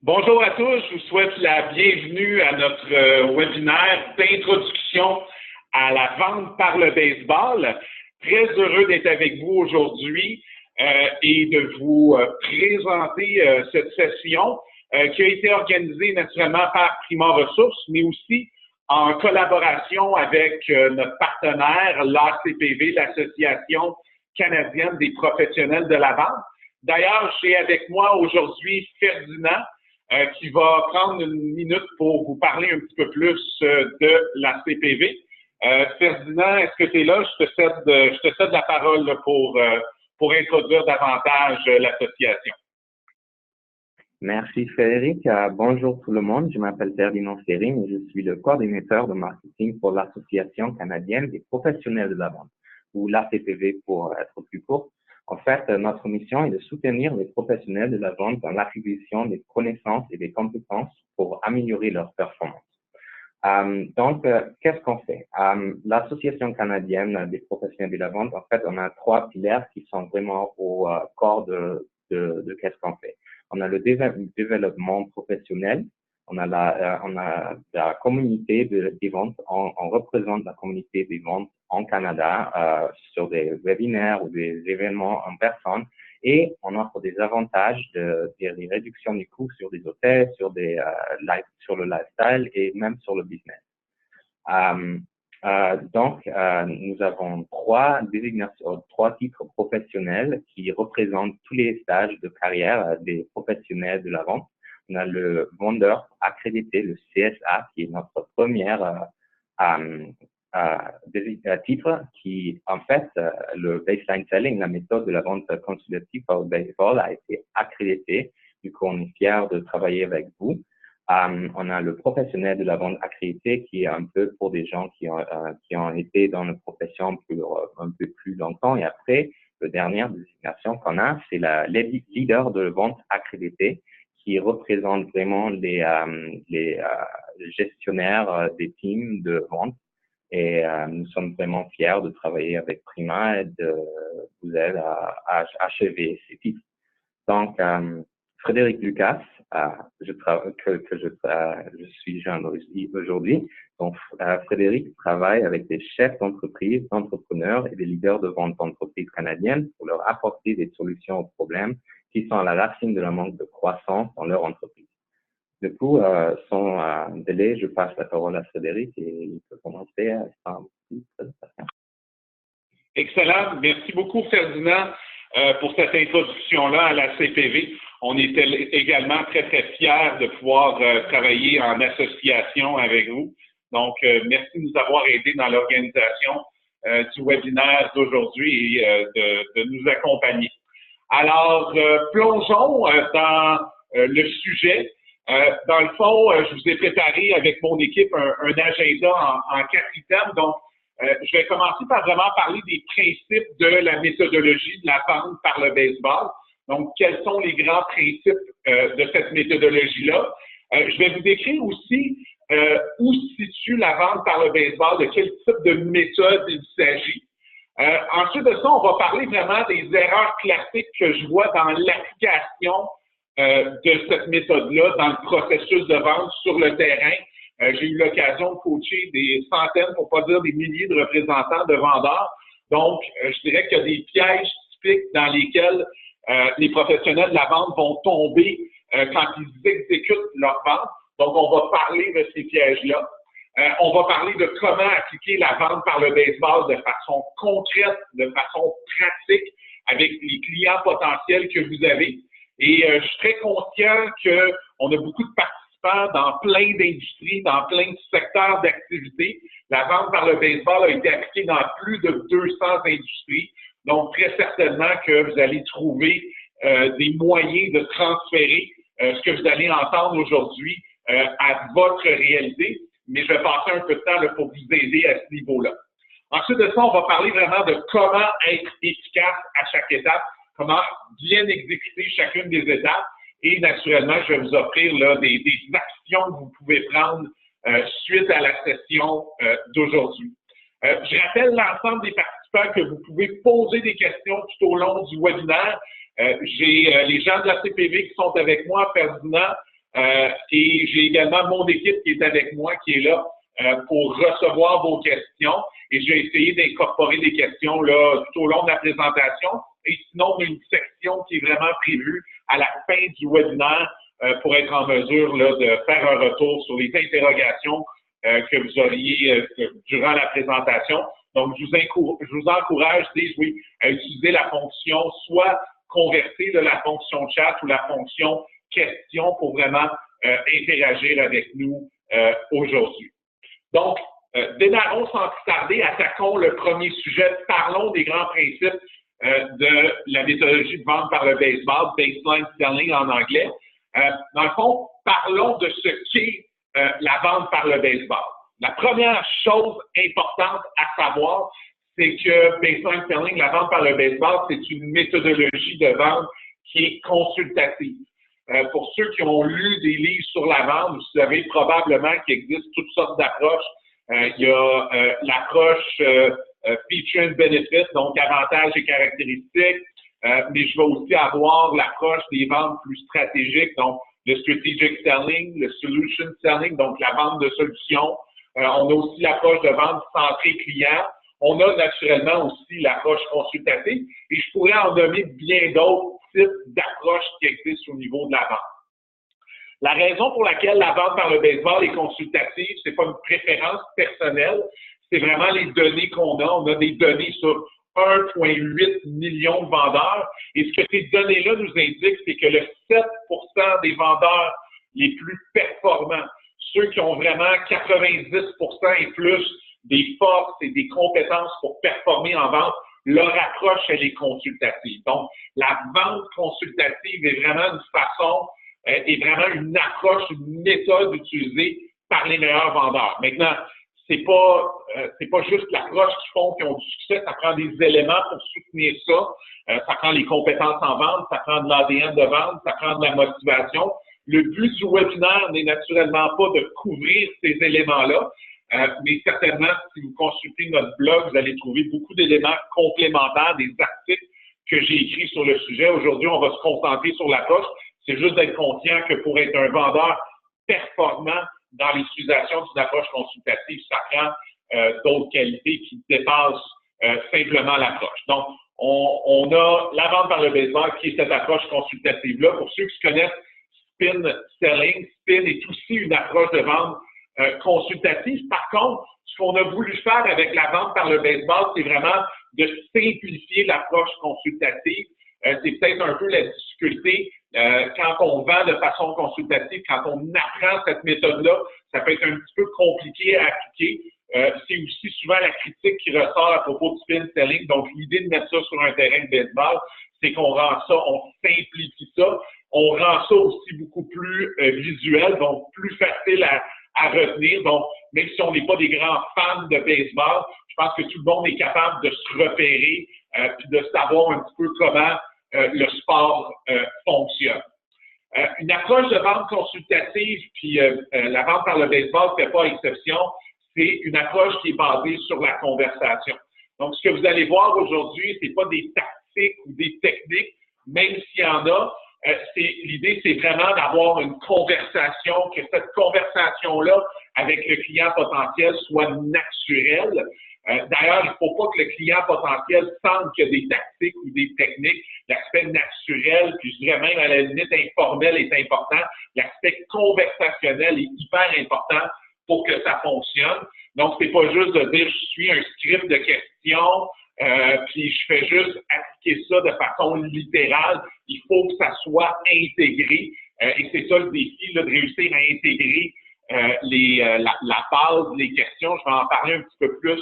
Bonjour à tous, je vous souhaite la bienvenue à notre webinaire d'introduction à la vente par le baseball. Très heureux d'être avec vous aujourd'hui et de vous présenter cette session qui a été organisée naturellement par Prima Ressources, mais aussi en collaboration avec notre partenaire, l'ACPV, l'Association canadienne des professionnels de la vente. D'ailleurs, j'ai avec moi aujourd'hui Ferdinand, qui va prendre une minute pour vous parler un petit peu plus de la CPV. Ferdinand, est-ce que tu es là? Je te cède la parole là, pour introduire davantage l'association. Merci Frédéric. Bonjour tout le monde. Je m'appelle Ferdinand Ferrin et je suis le coordinateur de marketing pour l'Association canadienne des professionnels de la vente, ou l'ACPV pour être plus court. En fait, notre mission est de soutenir les professionnels de la vente dans l'acquisition des connaissances et des compétences pour améliorer leur performance. Donc, qu'est-ce qu'on fait? L'Association canadienne des professionnels de la vente, en fait, on a trois piliers qui sont vraiment au corps de qu'est-ce qu'on fait. On a le développement professionnel, on a la communauté des ventes, on représente la communauté des ventes en Canada sur des webinaires ou des événements en personne, et on offre des avantages des réductions des coûts sur des hôtels, sur sur le lifestyle et même sur le business. Donc, nous avons trois désignations, trois titres professionnels qui représentent tous les stages de carrière des professionnels de la vente. On a le vendeur accrédité, le CSA, qui est notre première titre qui, en fait, le baseline selling, la méthode de la vente consultative au baseball a été accrédité. Du coup, on est fiers de travailler avec vous. On a le professionnel de la vente accrédité qui est un peu pour des gens qui ont été dans la profession un peu plus longtemps. Et après, la dernière désignation qu'on a, c'est les leader de vente accrédité qui représente vraiment les gestionnaires des teams de vente. Et nous sommes vraiment fiers de travailler avec Prima et de vous aider à achever ces titres. Donc, Frédéric Lucas, je suis journaliste aujourd'hui. Donc, Frédéric travaille avec des chefs d'entreprise, d'entrepreneurs et des leaders de vente d'entreprises canadiennes pour leur apporter des solutions aux problèmes qui sont à la racine de la manque de croissance dans leur entreprise. Du coup, sans délai, je passe la parole à Frédéric et il peut commencer sa présentation. Excellent. Merci beaucoup, Ferdinand, pour cette introduction-là à la CPV. On est également très, très fiers de pouvoir travailler en association avec vous. Donc, merci de nous avoir aidés dans l'organisation du webinaire d'aujourd'hui et de nous accompagner. Alors, plongeons dans le sujet. Dans le fond, je vous ai préparé avec mon équipe un agenda en 4 items. Donc, je vais commencer par vraiment parler des principes de la méthodologie de la vente par le baseball. Donc, quels sont les grands principes de cette méthodologie-là? Je vais vous décrire aussi où se situe la vente par le baseball, de quel type de méthode il s'agit. Ensuite de ça, on va parler vraiment des erreurs classiques que je vois dans l'application de cette méthode-là dans le processus de vente sur le terrain. J'ai eu l'occasion de coacher des centaines, pour pas dire des milliers de représentants de vendeurs. Donc, je dirais qu'il y a des pièges typiques dans lesquels les professionnels de la vente vont tomber quand ils exécutent leur vente. Donc, on va parler de ces pièges-là. On va parler de comment appliquer la vente par le baseball de façon concrète, de façon pratique avec les clients potentiels que vous avez. Et je suis très conscient qu'on a beaucoup de participants dans plein d'industries, dans plein de secteurs d'activité. La vente par le baseball a été appliquée dans plus de 200 industries. Donc, très certainement que vous allez trouver des moyens de transférer ce que vous allez entendre aujourd'hui à votre réalité. Mais je vais passer un peu de temps là, pour vous aider à ce niveau-là. Ensuite de ça, on va parler vraiment de comment être efficace à chaque étape, comment bien exécuter chacune des étapes. Et naturellement, je vais vous offrir là, des actions que vous pouvez prendre suite à la session d'aujourd'hui. Je rappelle l'ensemble des participants que vous pouvez poser des questions tout au long du webinaire. J'ai les gens de la CPV qui sont avec moi, Ferdinand, Et j'ai également mon équipe qui est avec moi, qui est là pour recevoir vos questions. Et je vais essayer d'incorporer des questions là, tout au long de la présentation. Et sinon, on a une section qui est vraiment prévue à la fin du webinaire pour être en mesure là, de faire un retour sur les interrogations que vous auriez durant la présentation. Donc, je vous encourage, oui, à utiliser la fonction soit convertir de la fonction chat ou la fonction question pour vraiment interagir avec nous aujourd'hui. Donc, démarrons sans plus tarder, attaquons le premier sujet, parlons des grands principes de la méthodologie de vente par le baseball, baseline selling en anglais. Dans le fond, parlons de ce qu'est la vente par le baseball. La première chose importante à savoir, c'est que baseline selling, la vente par le baseball, c'est une méthodologie de vente qui est consultative. Pour ceux qui ont lu des livres sur la vente, vous savez probablement qu'il existe toutes sortes d'approches. Il y a l'approche feature and benefit, donc avantages et caractéristiques, mais je vais aussi avoir l'approche des ventes plus stratégiques, donc le strategic selling, le solution selling, donc la vente de solutions. On a aussi l'approche de vente centrée client. On a naturellement aussi l'approche consultative et je pourrais en nommer bien d'autres types d'approches qui existent au niveau de la vente. La raison pour laquelle la vente par le baseball est consultative, c'est pas une préférence personnelle, c'est vraiment les données qu'on a. On a des données sur 1,8 million de vendeurs et ce que ces données-là nous indiquent, c'est que le 7% des vendeurs les plus performants, ceux qui ont vraiment 90% et plus des forces et des compétences pour performer en vente, leur approche, elle est consultative. Donc, la vente consultative est vraiment une façon, est vraiment une approche, une méthode utilisée par les meilleurs vendeurs. Maintenant, c'est pas juste l'approche qu'ils font qui ont du succès, ça prend des éléments pour soutenir ça. Ça prend les compétences en vente, ça prend de l'ADN de vente, ça prend de la motivation. Le but du webinaire n'est naturellement pas de couvrir ces éléments-là, mais certainement, si vous consultez notre blog, vous allez trouver beaucoup d'éléments complémentaires, des articles que j'ai écrits sur le sujet. Aujourd'hui, on va se concentrer sur l'approche. C'est juste d'être conscient que pour être un vendeur performant dans l'utilisation d'une approche consultative, ça prend d'autres qualités qui dépassent simplement l'approche. Donc, on a la vente par le baseball qui est cette approche consultative-là. Pour ceux qui connaissent spin selling, spin est aussi une approche de vente consultative. Par contre, ce qu'on a voulu faire avec la vente par le baseball, c'est vraiment de simplifier l'approche consultative. C'est peut-être un peu la difficulté quand on vend de façon consultative, quand on apprend cette méthode-là, ça peut être un petit peu compliqué à appliquer. C'est aussi souvent la critique qui ressort à propos du spin selling. Donc, l'idée de mettre ça sur un terrain de baseball, c'est qu'on rend ça, on simplifie ça, on rend ça aussi beaucoup plus visuel, donc plus facile à retenir. Donc, même si on n'est pas des grands fans de baseball, je pense que tout le monde est capable de se repérer puis de savoir un petit peu comment le sport fonctionne. Une approche de vente consultative, puis la vente par le baseball ne fait pas exception, c'est une approche qui est basée sur la conversation. Donc, ce que vous allez voir aujourd'hui, ce n'est pas des tactiques ou des techniques, même s'il y en a. L'idée, c'est vraiment d'avoir une conversation, que cette conversation-là avec le client potentiel soit naturelle. D'ailleurs, il ne faut pas que le client potentiel sente qu'il y a des tactiques ou des techniques. L'aspect naturel, puis je dirais même à la limite informel est important. L'aspect conversationnel est hyper important pour que ça fonctionne. Donc, c'est pas juste de dire je suis un script de questions, puis je fais juste appliquer ça de façon littérale. Il faut que ça soit intégré. Et c'est ça le défi, là, de réussir à intégrer la base, les questions. Je vais en parler un petit peu plus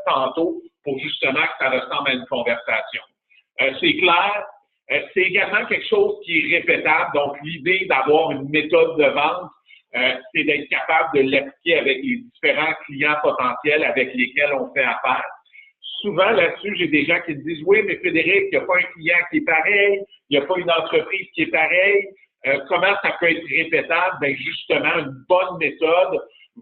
tantôt pour justement que ça ressemble à une conversation. C'est clair. C'est également quelque chose qui est répétable. Donc, l'idée d'avoir une méthode de vente, c'est d'être capable de l'appliquer avec les différents clients potentiels avec lesquels on fait affaire. Souvent, là-dessus, j'ai des gens qui me disent « Oui, mais Frédéric, il n'y a pas un client qui est pareil, il n'y a pas une entreprise qui est pareille. Comment ça peut être répétable? » Bien, justement, une bonne méthode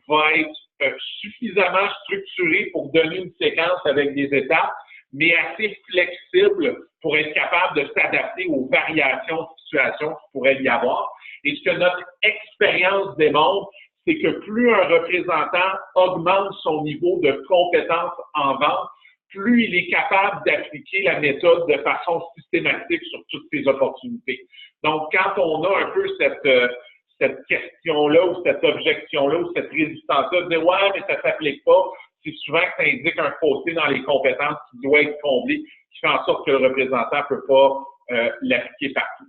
va être suffisamment structurée pour donner une séquence avec des étapes, mais assez flexible pour être capable de s'adapter aux variations de situation qu'il pourrait y avoir. Et ce que notre expérience démontre, c'est que plus un représentant augmente son niveau de compétence en vente, plus il est capable d'appliquer la méthode de façon systématique sur toutes ses opportunités. Donc, quand on a un peu cette question-là ou cette objection-là ou cette résistance-là, de dire « ouais, mais ça ne s'applique pas », c'est souvent que ça indique un fossé dans les compétences qui doit être comblé, qui fait en sorte que le représentant ne peut pas l'appliquer partout.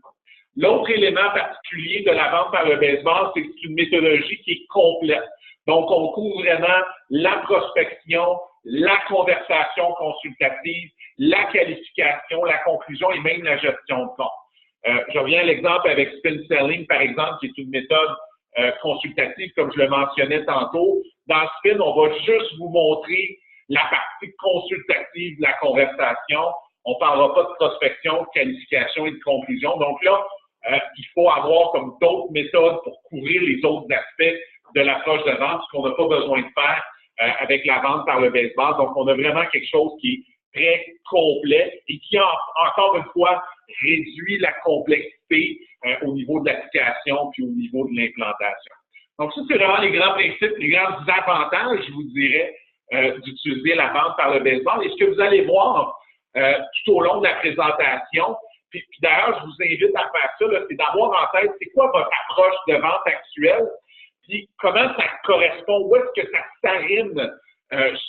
L'autre élément particulier de la vente par le baseball, c'est que c'est une méthodologie qui est complète. Donc, on couvre vraiment la prospection, la conversation consultative, la qualification, la conclusion et même la gestion de compte. Je reviens à l'exemple avec Spin Selling, par exemple, qui est une méthode consultative, comme je le mentionnais tantôt. Dans Spin, on va juste vous montrer la partie consultative de la conversation. On ne parlera pas de prospection, de qualification et de conclusion. Donc là, il faut avoir comme d'autres méthodes pour couvrir les autres aspects de l'approche de vente, ce qu'on n'a pas besoin de faire avec la vente par le baseball. Donc, on a vraiment quelque chose qui est très complet et qui, encore une fois, réduit la complexité au niveau de l'application puis au niveau de l'implantation. Donc, ça, c'est vraiment les grands principes, les grands avantages, je vous dirais, d'utiliser la vente par le baseball. Et ce que vous allez voir tout au long de la présentation, puis d'ailleurs, je vous invite à faire ça, c'est d'avoir en tête c'est quoi votre approche de vente actuelle, puis comment ça correspond, où est-ce que ça s'arrime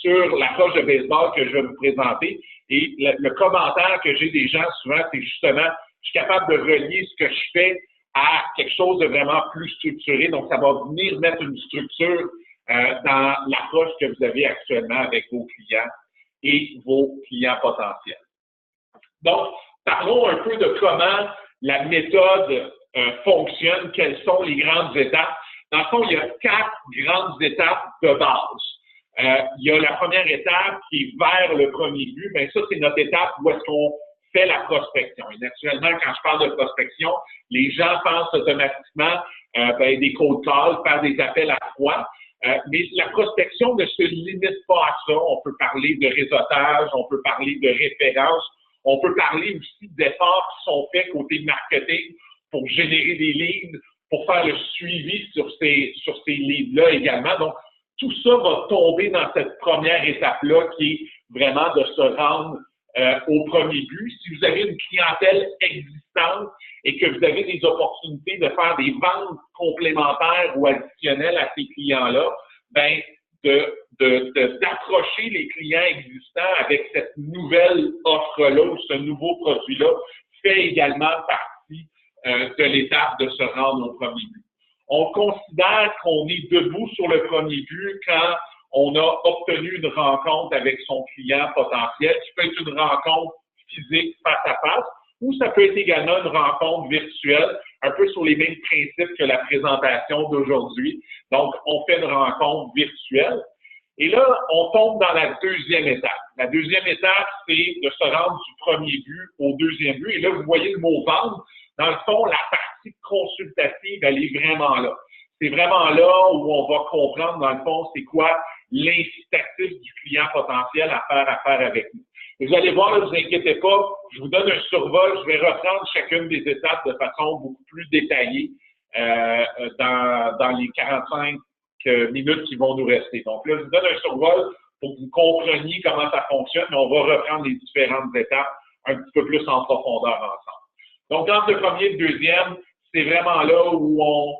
sur l'approche de baseball que je vais vous présenter. Et le commentaire que j'ai des gens souvent, c'est justement, je suis capable de relier ce que je fais à quelque chose de vraiment plus structuré. Donc, ça va venir mettre une structure dans l'approche que vous avez actuellement avec vos clients et vos clients potentiels. Donc, parlons un peu de comment la méthode fonctionne, quelles sont les grandes étapes. Dans le fond, il y a 4 grandes étapes de base. Il y a la première étape qui est vers le premier but. Bien, ça, c'est notre étape où est-ce qu'on fait la prospection. Et naturellement, quand je parle de prospection, les gens pensent automatiquement des cold calls, faire des appels à froid. Mais la prospection ne se limite pas à ça. On peut parler de réseautage, on peut parler de référence, on peut parler aussi d'efforts qui sont faits côté marketing pour générer des leads, pour faire le suivi sur ces leads-là également. Donc, tout ça va tomber dans cette première étape-là qui est vraiment de se rendre au premier but. Si vous avez une clientèle existante et que vous avez des opportunités de faire des ventes complémentaires ou additionnelles à ces clients-là, ben d'approcher les clients existants avec cette nouvelle offre-là ou ce nouveau produit-là fait également partie de l'étape de se rendre au premier but. On considère qu'on est debout sur le premier but quand on a obtenu une rencontre avec son client potentiel, qui peut être une rencontre physique face à face, ou ça peut être également une rencontre virtuelle, un peu sur les mêmes principes que la présentation d'aujourd'hui. Donc, on fait une rencontre virtuelle. Et là, on tombe dans la deuxième étape. La deuxième étape, c'est de se rendre du premier but au deuxième but. Et là, vous voyez le mot « vendre ». Dans le fond, la partie consultative, elle est vraiment là. C'est vraiment là où on va comprendre, dans le fond, c'est quoi l'incitatif du client potentiel à faire affaire avec nous. Et vous allez voir, ne vous inquiétez pas, je vous donne un survol, je vais reprendre chacune des étapes de façon beaucoup plus détaillée dans les 45 minutes qui vont nous rester. Donc là, je vous donne un survol pour que vous compreniez comment ça fonctionne, mais on va reprendre les différentes étapes un petit peu plus en profondeur ensemble. Donc, entre le premier et le deuxième, c'est vraiment là où on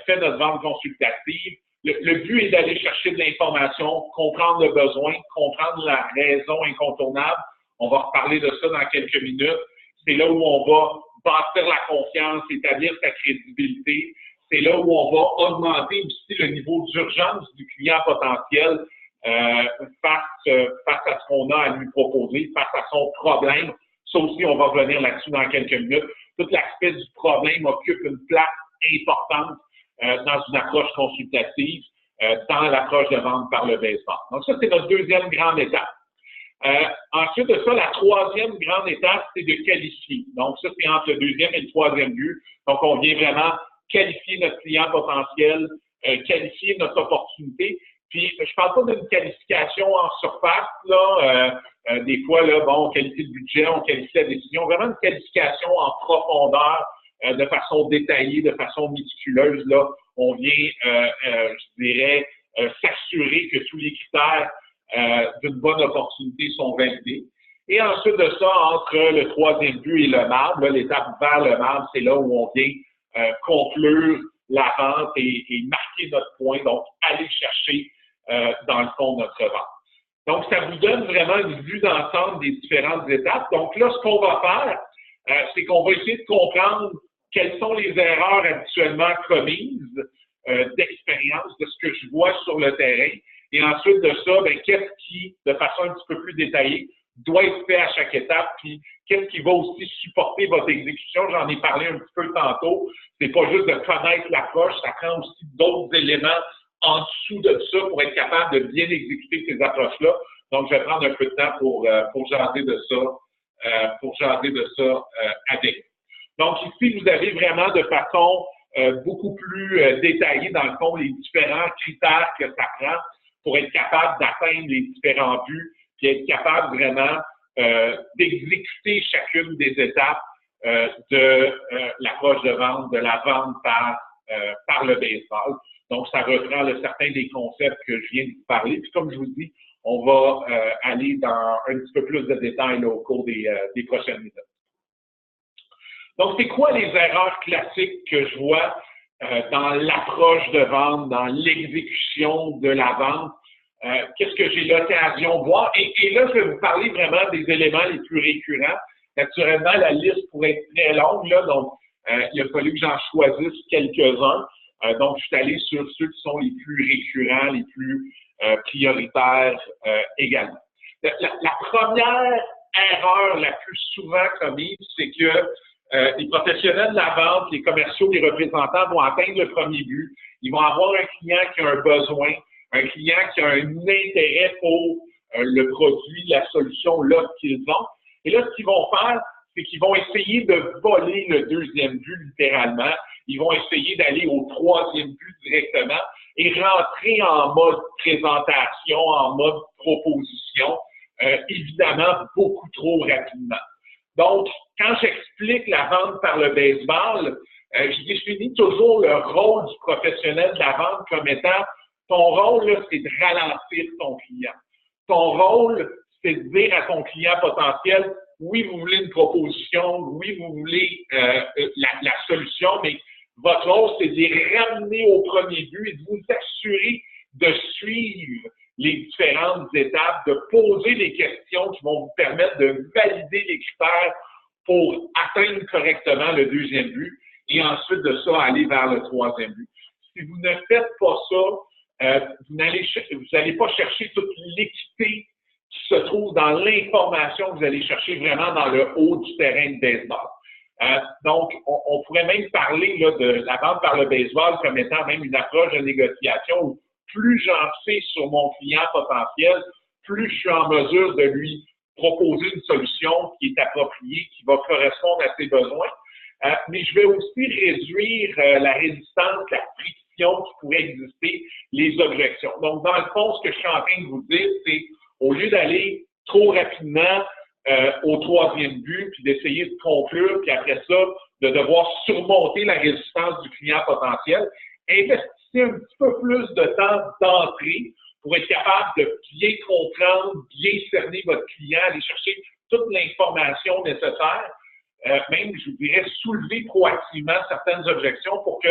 fait notre vente consultative. Le but est d'aller chercher de l'information, comprendre le besoin, comprendre la raison incontournable. On va reparler de ça dans quelques minutes. C'est là où on va bâtir la confiance, établir sa crédibilité. C'est là où on va augmenter aussi le niveau d'urgence du client potentiel face à ce qu'on a à lui proposer, face à son problème. Ça aussi, on va revenir là-dessus dans quelques minutes. Tout l'aspect du problème occupe une place importante dans une approche consultative, dans l'approche de vente par le baseball. Donc ça, c'est notre deuxième grande étape. Ensuite de ça, la troisième grande étape, c'est de qualifier. Donc ça, c'est entre le deuxième et le troisième but. Donc on vient vraiment qualifier notre client potentiel, qualifier notre opportunité. Puis, je ne parle pas d'une qualification en surface, là. Des fois, là, bon, on qualifie le budget, on qualifie la décision. Vraiment une qualification en profondeur de façon détaillée, de façon méticuleuse. Là, on vient, je dirais, s'assurer que tous les critères d'une bonne opportunité sont validés. Et ensuite de ça, entre le troisième but et le marbre, l'étape vers le marbre, c'est là où on vient conclure la vente et marquer notre point, donc aller chercher dans le fond notre vente. Donc, ça vous donne vraiment une vue d'ensemble des différentes étapes. Donc là, ce qu'on va faire, c'est qu'on va essayer de comprendre quelles sont les erreurs habituellement commises d'expérience, de ce que je vois sur le terrain. Et ensuite de ça, bien, qu'est-ce qui, de façon un petit peu plus détaillée, doit être fait à chaque étape, puis qu'est-ce qui va aussi supporter votre exécution. J'en ai parlé un petit peu tantôt. C'est pas juste de connaître l'approche, ça prend aussi d'autres éléments en dessous de ça pour être capable de bien exécuter ces approches-là. Donc, je vais prendre un peu de temps pour jaser de ça, avec vous. Donc, ici, vous avez vraiment de façon beaucoup plus détaillée, dans le fond, les différents critères que ça prend pour être capable d'atteindre les différents buts, puis être capable vraiment d'exécuter chacune des étapes de l'approche de vente, de la vente par le baseball. Donc, ça reprend certains des concepts que je viens de vous parler. Puis, comme je vous dis, on va aller dans un petit peu plus de détails là, au cours des prochaines minutes. Donc, c'est quoi les erreurs classiques que je vois dans l'approche de vente, dans l'exécution de la vente? Qu'est-ce que j'ai l'occasion de voir? Et là, je vais vous parler vraiment des éléments les plus récurrents. Naturellement, la liste pourrait être très longue, là, donc il a fallu que j'en choisisse quelques-uns. Donc, je suis allé sur ceux qui sont les plus récurrents, les plus prioritaires également. La première erreur la plus souvent commise, c'est que les professionnels de la vente, les commerciaux, les représentants vont atteindre le premier but. Ils vont avoir un client qui a un besoin, un client qui a un intérêt pour le produit, la solution là qu'ils ont. Et là, ce qu'ils vont faire, c'est qu'ils vont essayer de voler le deuxième but littéralement. Ils vont essayer d'aller au troisième but directement et rentrer en mode présentation, en mode proposition, évidemment beaucoup trop rapidement. Donc, quand j'explique la vente par le baseball, je définis toujours le rôle du professionnel de la vente comme étant ton rôle, là, c'est de ralentir ton client. Ton rôle, c'est de dire à ton client potentiel, oui, vous voulez une proposition, oui, vous voulez la solution, mais votre rôle, c'est de les ramener au premier but et de vous assurer de suivre les différentes étapes, de poser les questions qui vont vous permettre de valider les critères pour atteindre correctement le deuxième but et ensuite de ça, aller vers le troisième but. Si vous ne faites pas ça, vous n'allez pas chercher toute l'équité qui se trouve dans l'information que vous allez chercher vraiment dans le haut du terrain de baseball. Donc, on pourrait même parler là, de la vente par le baseball comme étant même une approche de négociation où plus j'en sais sur mon client potentiel, plus je suis en mesure de lui proposer une solution qui est appropriée, qui va correspondre à ses besoins. Mais je vais aussi réduire la résistance, la friction qui pourrait exister, les objections. Donc, dans le fond, ce que je suis en train de vous dire, c'est au lieu d'aller trop rapidement au troisième but, puis d'essayer de conclure, puis après ça, de devoir surmonter la résistance du client potentiel, investissez un petit peu plus de temps d'entrée pour être capable de bien comprendre, bien cerner votre client, aller chercher toute l'information nécessaire, même, je vous dirais, soulever proactivement certaines objections pour que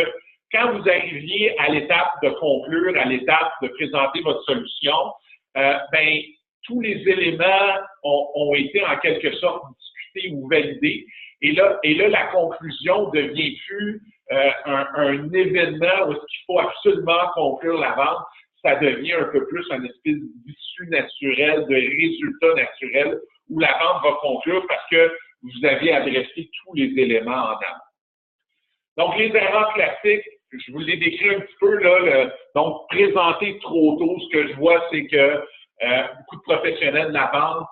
quand vous arriviez à l'étape de conclure, à l'étape de présenter votre solution, ben, tous les éléments ont été en quelque sorte discutés ou validés. Et là, la conclusion devient plus un événement où il faut absolument conclure la vente. Ça devient un peu plus un espèce d'issue naturelle, de résultat naturel où la vente va conclure parce que vous avez adressé tous les éléments en amont. Donc, les erreurs classiques, je vous l'ai décrit un petit peu, là, donc présenter trop tôt. Ce que je vois, c'est que beaucoup de professionnels de la vente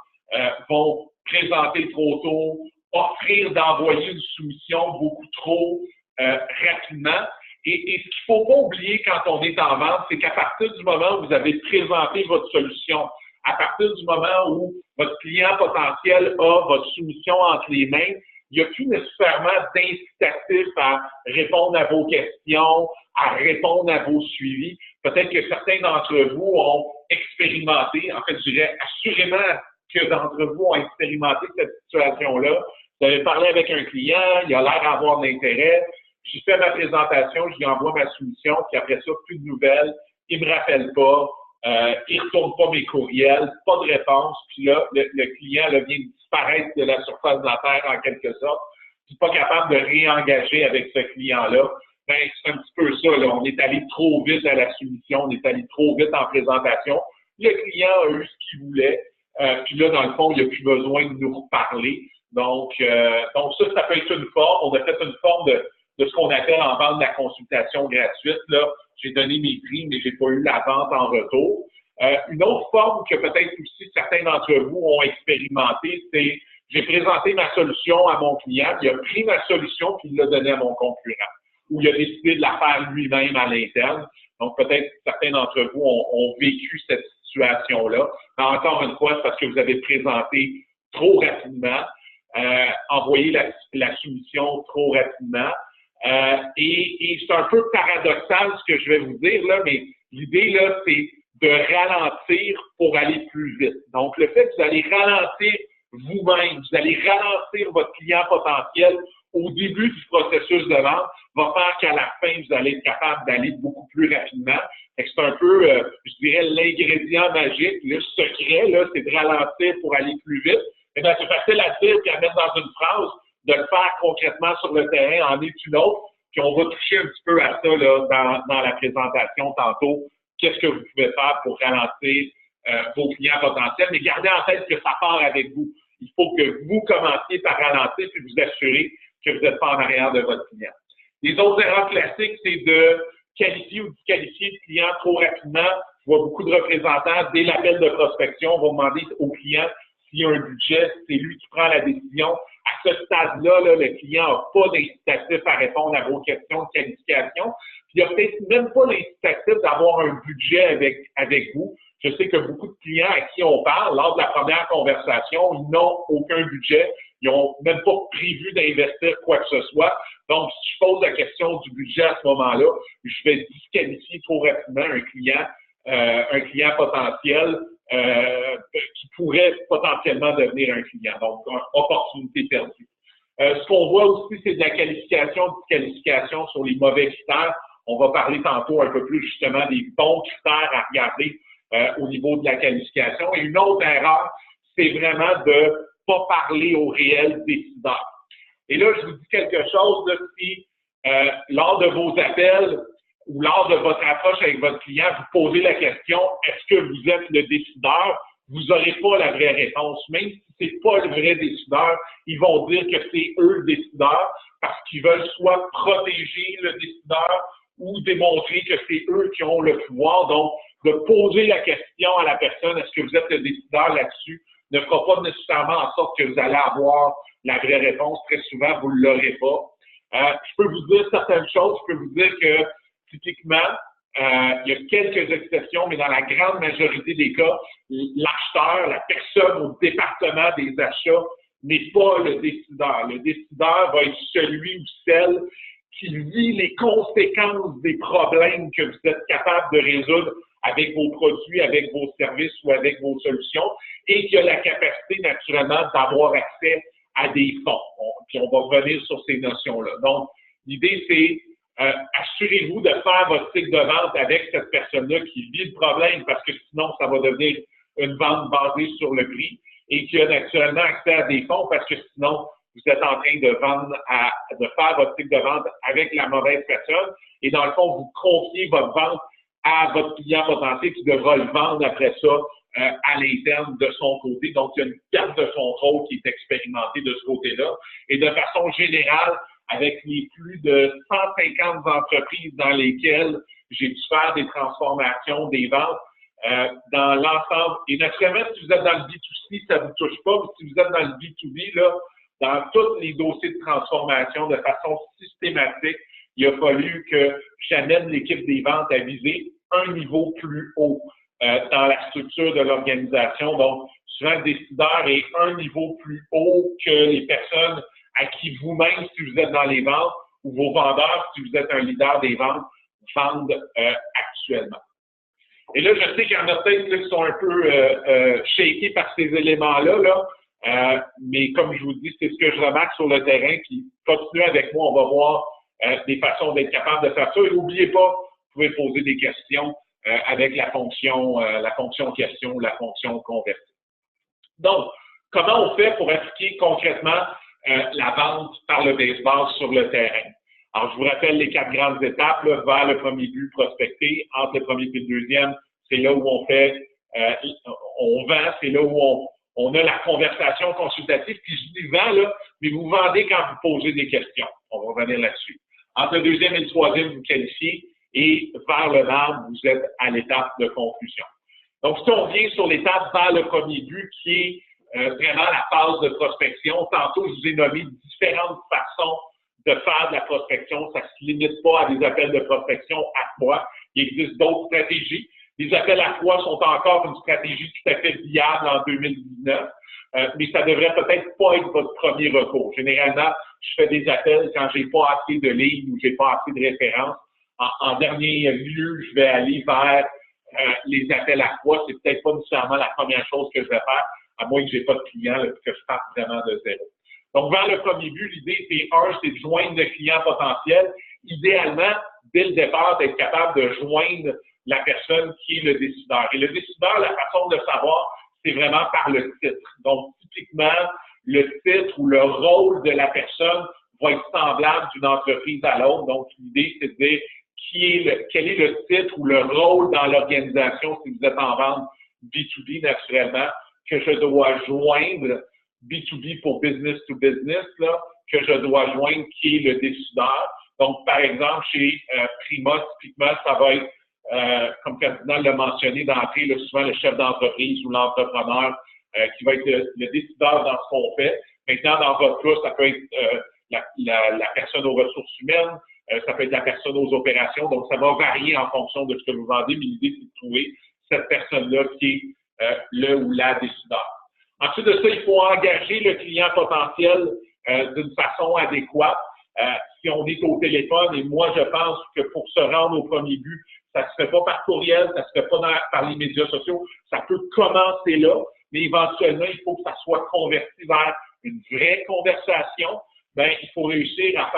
vont présenter trop tôt, offrir d'envoyer une soumission beaucoup trop rapidement. Et ce qu'il ne faut pas oublier quand on est en vente, c'est qu'à partir du moment où vous avez présenté votre solution, à partir du moment où votre client potentiel a votre soumission entre les mains, il n'y a plus nécessairement d'incitatif à répondre à vos questions, à répondre à vos suivis. Peut-être que certains d'entre vous ont expérimenté, en fait, je dirais assurément que d'entre vous ont expérimenté cette situation-là. Vous avez parlé avec un client, il a l'air d'avoir de l'intérêt. J'ai fait ma présentation, je lui envoie ma soumission, puis après ça, plus de nouvelles, il me rappelle pas, il retourne pas mes courriels, pas de réponse, puis là, le client là, vient de disparaître de la surface de la Terre en quelque sorte, puis pas capable de réengager avec ce client-là. Ben, c'est un petit peu ça, là. On est allé trop vite à la soumission, on est allé trop vite en présentation. Le client a eu ce qu'il voulait, puis là, dans le fond, il n'a plus besoin de nous reparler. Donc ça peut être une forme. On a fait une forme de ce qu'on appelle en vente de la consultation gratuite. Là, j'ai donné mes prix, mais j'ai pas eu la vente en retour. Une autre forme que peut-être aussi certains d'entre vous ont expérimenté, c'est j'ai présenté ma solution à mon client, il a pris ma solution puis il l'a donnée à mon concurrent, ou il a décidé de la faire lui-même à l'interne. Donc peut-être certains d'entre vous ont vécu cette situation-là. Mais encore une fois, c'est parce que vous avez présenté trop rapidement, envoyé la soumission trop rapidement. Et c'est un peu paradoxal ce que je vais vous dire là, mais l'idée là, c'est de ralentir pour aller plus vite. Donc, le fait que vous allez ralentir vous-même, vous allez ralentir votre client potentiel au début du processus de vente, va faire qu'à la fin, vous allez être capable d'aller beaucoup plus rapidement. C'est un peu, je dirais, l'ingrédient magique, le secret, là, c'est de ralentir pour aller plus vite. Et bien, c'est facile à dire et à mettre dans une phrase. De le faire concrètement sur le terrain en est une autre, puis on va toucher un petit peu à ça là, dans la présentation tantôt. Qu'est-ce que vous pouvez faire pour ralentir vos clients potentiels, mais gardez en tête que ça part avec vous. Il faut que vous commenciez par ralentir puis vous assurer que vous n'êtes pas en arrière de votre client. Les autres erreurs classiques, c'est de qualifier ou disqualifier le client trop rapidement. Je vois beaucoup de représentants, dès l'appel de prospection, on va demander au client s'il y a un budget, c'est lui qui prend la décision. À ce stade-là, là, le client n'a pas d'incitatif à répondre à vos questions de qualification. Puis il n'y a peut-être même pas l'incitatif d'avoir un budget avec vous. Je sais que beaucoup de clients à qui on parle, lors de la première conversation, ils n'ont aucun budget. Ils n'ont même pas prévu d'investir quoi que ce soit. Donc, si je pose la question du budget à ce moment-là, je vais disqualifier trop rapidement un client potentiel qui pourrait potentiellement devenir un client. Donc, opportunité perdue. Ce qu'on voit aussi, c'est de la qualification, disqualification sur les mauvais critères. On va parler tantôt un peu plus justement des bons critères à regarder au niveau de la qualification. Et une autre erreur, c'est vraiment de pas parler aux réels décideurs. Et là, je vous dis quelque chose, là, si lors de vos appels ou lors de votre approche avec votre client, vous posez la question, est-ce que vous êtes le décideur? Vous n'aurez pas la vraie réponse. Même si c'est pas le vrai décideur, ils vont dire que c'est eux le décideur parce qu'ils veulent soit protéger le décideur ou démontrer que c'est eux qui ont le pouvoir. Donc, de poser la question à la personne, est-ce que vous êtes le décideur là-dessus, ne fera pas nécessairement en sorte que vous allez avoir la vraie réponse. Très souvent, vous ne l'aurez pas. Je peux vous dire certaines choses. Je peux vous dire que, typiquement, il y a quelques exceptions, mais dans la grande majorité des cas, l'acheteur, la personne au département des achats n'est pas le décideur. Le décideur va être celui ou celle qui vit les conséquences des problèmes que vous êtes capable de résoudre avec vos produits, avec vos services ou avec vos solutions et qui a la capacité naturellement d'avoir accès à des fonds. Puis on va revenir sur ces notions-là. Donc, l'idée, c'est assurez-vous de faire votre cycle de vente avec cette personne-là qui vit le problème parce que sinon, ça va devenir une vente basée sur le prix et qui a naturellement accès à des fonds parce que sinon, vous êtes en train de faire votre cycle de vente avec la mauvaise personne et dans le fond, vous confiez votre vente à votre client potentiel qui devra le vendre après ça à l'interne de son côté. Donc, il y a une carte de contrôle qui est expérimentée de ce côté-là. Et de façon générale, avec les plus de 150 entreprises dans lesquelles j'ai dû faire des transformations, des ventes, dans l'ensemble. Et naturellement, si vous êtes dans le B2C, ça ne vous touche pas, mais si vous êtes dans le B2B, là, dans tous les dossiers de transformation, de façon systématique, il a fallu que j'amène l'équipe des ventes à viser un niveau plus haut dans la structure de l'organisation. Donc, souvent, le décideur est un niveau plus haut que les personnes à qui vous-même, si vous êtes dans les ventes, ou vos vendeurs, si vous êtes un leader des ventes, vendent actuellement. Et là, je sais qu'il y en a peut-être qui sont un peu shakés par ces éléments-là, mais comme je vous dis, c'est ce que je remarque sur le terrain. Puis continuez avec moi, on va voir des façons d'être capable de faire ça. Et n'oubliez pas, vous pouvez poser des questions avec la fonction question ou la fonction convertir. Donc, comment on fait pour appliquer concrètement la vente par le baseball sur le terrain? Alors, je vous rappelle les 4 grandes étapes là, vers le premier but, prospecter. Entre le premier et le deuxième, c'est là où on fait, on vend, c'est là où on a la conversation consultative. Puis je dis vend, là, mais vous vendez quand vous posez des questions. On va revenir là-dessus. Entre le deuxième et le troisième, vous qualifiez. Et vers le marbre, vous êtes à l'étape de conclusion. Donc, si on vient sur l'étape vers le premier but, qui est vraiment la phase de prospection, tantôt, je vous ai nommé différentes façons de faire de la prospection. Ça ne se limite pas à des appels de prospection à froid. Il existe d'autres stratégies. Les appels à froid sont encore une stratégie tout à fait viable en 2019, mais ça devrait peut-être pas être votre premier recours. Généralement, je fais des appels quand j'ai pas assez de lignes ou j'ai pas assez de références. En dernier lieu, je vais aller vers les appels à froid. C'est peut-être pas nécessairement la première chose que je vais faire, à moins que j'ai pas de clients, là, que je parte vraiment de zéro. Donc, vers le premier but, l'idée, c'est de joindre le client potentiel. Idéalement, dès le départ, d'être capable de joindre la personne qui est le décideur. Et le décideur, la façon de savoir, c'est vraiment par le titre. Donc, typiquement, le titre ou le rôle de la personne va être semblable d'une entreprise à l'autre. Donc, l'idée, c'est de dire quel est le titre ou le rôle dans l'organisation si vous êtes en vente B2B naturellement, que je dois joindre B2B pour business to business, là, que je dois joindre qui est le décideur. Donc, par exemple, chez Prima, typiquement, ça va être, comme Ferdinand l'a mentionné d'entrée, là, souvent le chef d'entreprise ou l'entrepreneur qui va être le décideur dans ce qu'on fait. Maintenant, dans votre cas, ça peut être la personne aux ressources humaines, ça peut être la personne aux opérations. Donc, ça va varier en fonction de ce que vous vendez, mais l'idée, c'est de trouver cette personne-là qui est le ou la décideur. Ensuite de ça, il faut engager le client potentiel d'une façon adéquate. Si on est au téléphone, et moi, je pense que pour se rendre au premier but, ça ne se fait pas par courriel, ça ne se fait pas par les médias sociaux. Ça peut commencer là, mais éventuellement, il faut que ça soit converti vers une vraie conversation. Ben, il faut réussir à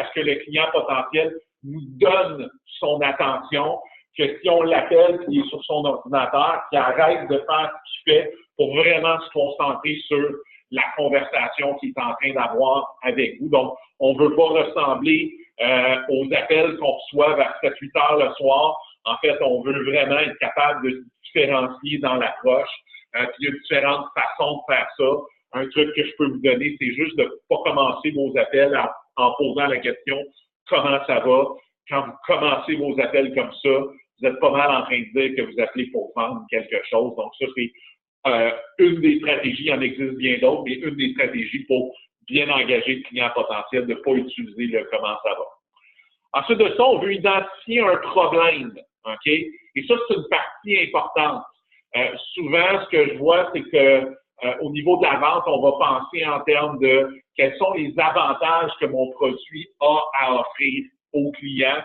ce que le client potentiel nous donne son attention, que si on l'appelle, qu'il est sur son ordinateur, qu'il arrête de faire ce qu'il fait pour vraiment se concentrer sur la conversation qu'il est en train d'avoir avec vous. Donc, on ne veut pas ressembler aux appels qu'on reçoit vers 7-8 heures le soir. En fait, on veut vraiment être capable de se différencier dans l'approche. Puis il y a différentes façons de faire ça. Un truc que je peux vous donner, c'est juste de ne pas commencer vos appels en posant la question « Comment ça va? » Quand vous commencez vos appels comme ça, vous êtes pas mal en train de dire que vous appelez pour vendre quelque chose. Donc ça, c'est une des stratégies. Il y en existe bien d'autres, mais une des stratégies pour bien engager le client potentiel, de ne pas utiliser le « Comment ça va? » Ensuite de ça, on veut identifier un problème. OK? Et ça, c'est une partie importante. Souvent, ce que je vois, c'est que au niveau de la vente, on va penser en termes de quels sont les avantages que mon produit a à offrir aux clients,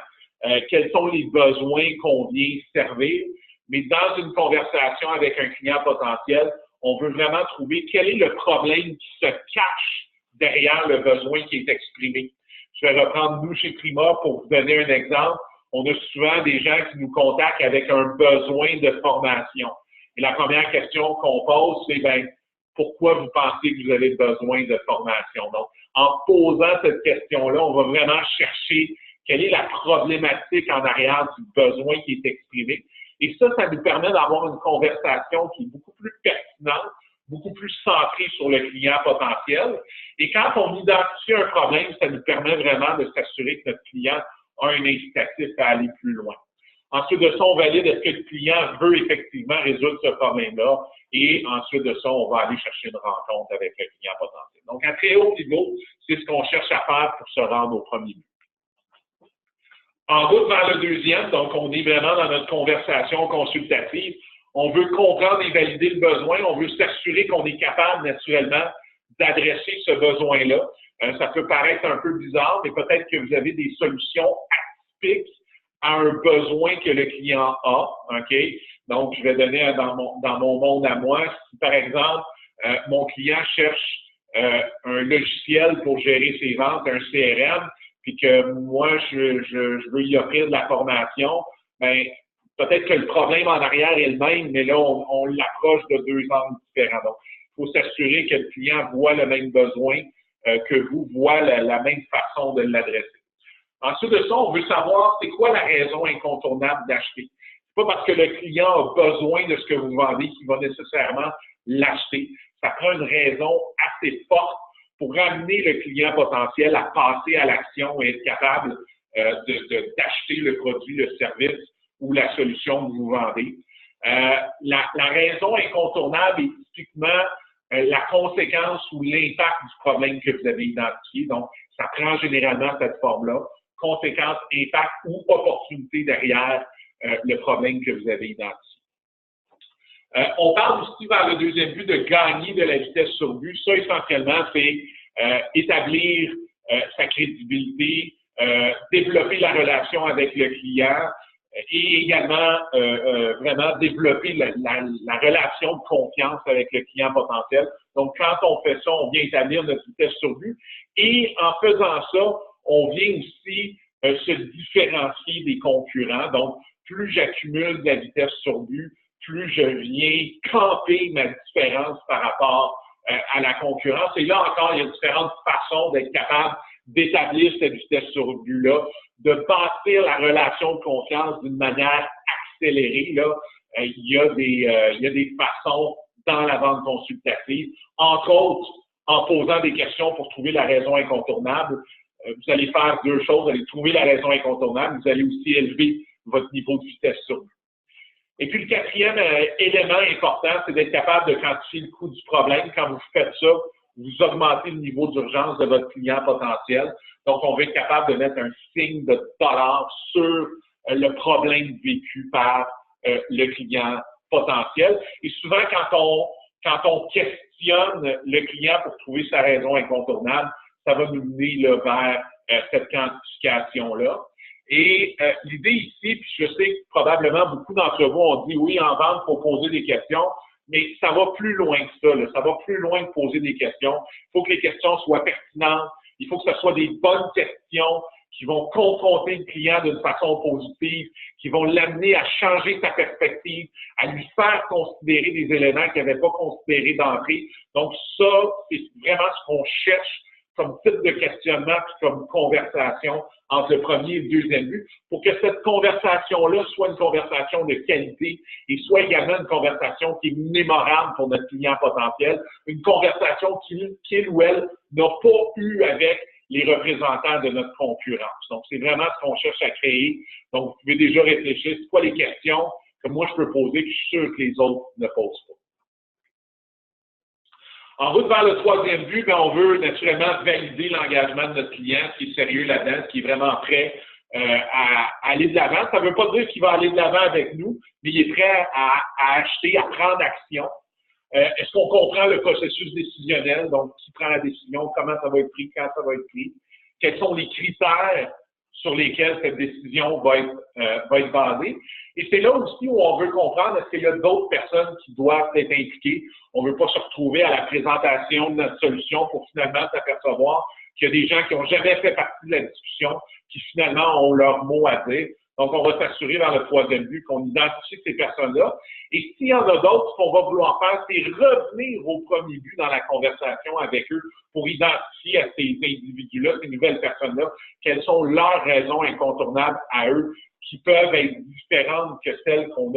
quels sont les besoins qu'on vient servir. Mais dans une conversation avec un client potentiel, on veut vraiment trouver quel est le problème qui se cache derrière le besoin qui est exprimé. Je vais reprendre nous chez Prima pour vous donner un exemple. On a souvent des gens qui nous contactent avec un besoin de formation. Et la première question qu'on pose, c'est pourquoi vous pensez que vous avez besoin de formation? Donc, en posant cette question-là, on va vraiment chercher quelle est la problématique en arrière du besoin qui est exprimé. Et ça nous permet d'avoir une conversation qui est beaucoup plus pertinente, beaucoup plus centrée sur le client potentiel. Et quand on identifie un problème, ça nous permet vraiment de s'assurer que notre client a un incitatif à aller plus loin. Ensuite de ça, on valide est-ce que le client veut effectivement résoudre ce problème-là. Et ensuite de ça, on va aller chercher une rencontre avec le client potentiel. Donc, à très haut niveau, c'est ce qu'on cherche à faire pour se rendre au premier but. En route vers le deuxième, donc on est vraiment dans notre conversation consultative. On veut comprendre et valider le besoin. On veut s'assurer qu'on est capable naturellement d'adresser ce besoin-là. Ça peut paraître un peu bizarre, mais peut-être que vous avez des solutions atypiques à un besoin que le client a. OK? Donc, je vais donner dans mon monde à moi, si par exemple, mon client cherche un logiciel pour gérer ses ventes, un CRM, puis que moi, je veux y offrir de la formation, ben peut-être que le problème en arrière est le même, mais là, on l'approche de deux angles différents. Donc, il faut s'assurer que le client voit le même besoin, que vous voit la même façon de l'adresser. Ensuite de ça, on veut savoir c'est quoi la raison incontournable d'acheter. C'est pas parce que le client a besoin de ce que vous vendez qu'il va nécessairement l'acheter. Ça prend une raison assez forte pour amener le client potentiel à passer à l'action et être capable d'acheter le produit, le service ou la solution que vous vendez. La raison incontournable est typiquement la conséquence ou l'impact du problème que vous avez identifié. Donc, ça prend généralement cette forme-là. Conséquence, impact ou opportunité derrière le problème que vous avez identifié. On parle aussi vers le deuxième but de gagner de la vitesse sur but. Ça, essentiellement, c'est établir sa crédibilité, développer la relation avec le client et également vraiment développer la relation de confiance avec le client potentiel. Donc, quand on fait ça, on vient établir notre vitesse sur but et en faisant ça, on vient aussi se différencier des concurrents. Donc, plus j'accumule de la vitesse sur but, plus je viens camper ma différence par rapport à la concurrence. Et là encore, il y a différentes façons d'être capable d'établir cette vitesse sur but-là, de bâtir la relation de confiance d'une manière accélérée. Là, il y a des façons dans la vente consultative, entre autres en posant des questions pour trouver la raison incontournable. Vous allez faire deux choses, vous allez trouver la raison incontournable, vous allez aussi élever votre niveau de vitesse sur but. Et puis, le quatrième élément important, c'est d'être capable de quantifier le coût du problème. Quand vous faites ça, vous augmentez le niveau d'urgence de votre client potentiel. Donc, on va être capable de mettre un signe de dollar sur le problème vécu par le client potentiel. Et souvent, quand on questionne le client pour trouver sa raison incontournable, ça va nous mener là, vers cette quantification-là. Et l'idée ici, puis je sais que probablement beaucoup d'entre vous ont dit oui, en vente, il faut poser des questions, mais ça va plus loin que ça. Là. Ça va plus loin que poser des questions. Il faut que les questions soient pertinentes. Il faut que ce soit des bonnes questions qui vont confronter le client d'une façon positive, qui vont l'amener à changer sa perspective, à lui faire considérer des éléments qu'il n'avait pas considérés d'entrée. Donc ça, c'est vraiment ce qu'on cherche comme type de questionnement puis comme conversation entre le premier et le deuxième but, pour que cette conversation-là soit une conversation de qualité et soit également une conversation qui est mémorable pour notre client potentiel, une conversation qu'il ou elle n'a pas eu avec les représentants de notre concurrence. Donc, c'est vraiment ce qu'on cherche à créer. Donc, vous pouvez déjà réfléchir, c'est quoi les questions que moi je peux poser que je suis sûr que les autres ne posent pas. En route vers le troisième but, bien, on veut naturellement valider l'engagement de notre client qui est sérieux là-dedans, qui est vraiment prêt à aller de l'avant. Ça ne veut pas dire qu'il va aller de l'avant avec nous, mais il est prêt à acheter, à prendre action. Est-ce qu'on comprend le processus décisionnel? Donc, qui prend la décision, comment ça va être pris, quand ça va être pris? Quels sont les critères sur lesquels cette décision va être basée? Et c'est là aussi où on veut comprendre est-ce qu'il y a d'autres personnes qui doivent être impliquées. On ne veut pas se retrouver à la présentation de notre solution pour finalement s'apercevoir qu'il y a des gens qui n'ont jamais fait partie de la discussion, qui finalement ont leur mot à dire. Donc, on va s'assurer dans le troisième but qu'on identifie ces personnes-là. Et s'il y en a d'autres, ce qu'on va vouloir faire, c'est revenir au premier but dans la conversation avec eux pour identifier à ces individus-là, ces nouvelles personnes-là, quelles sont leurs raisons incontournables à eux qui peuvent être différentes que celles qu'on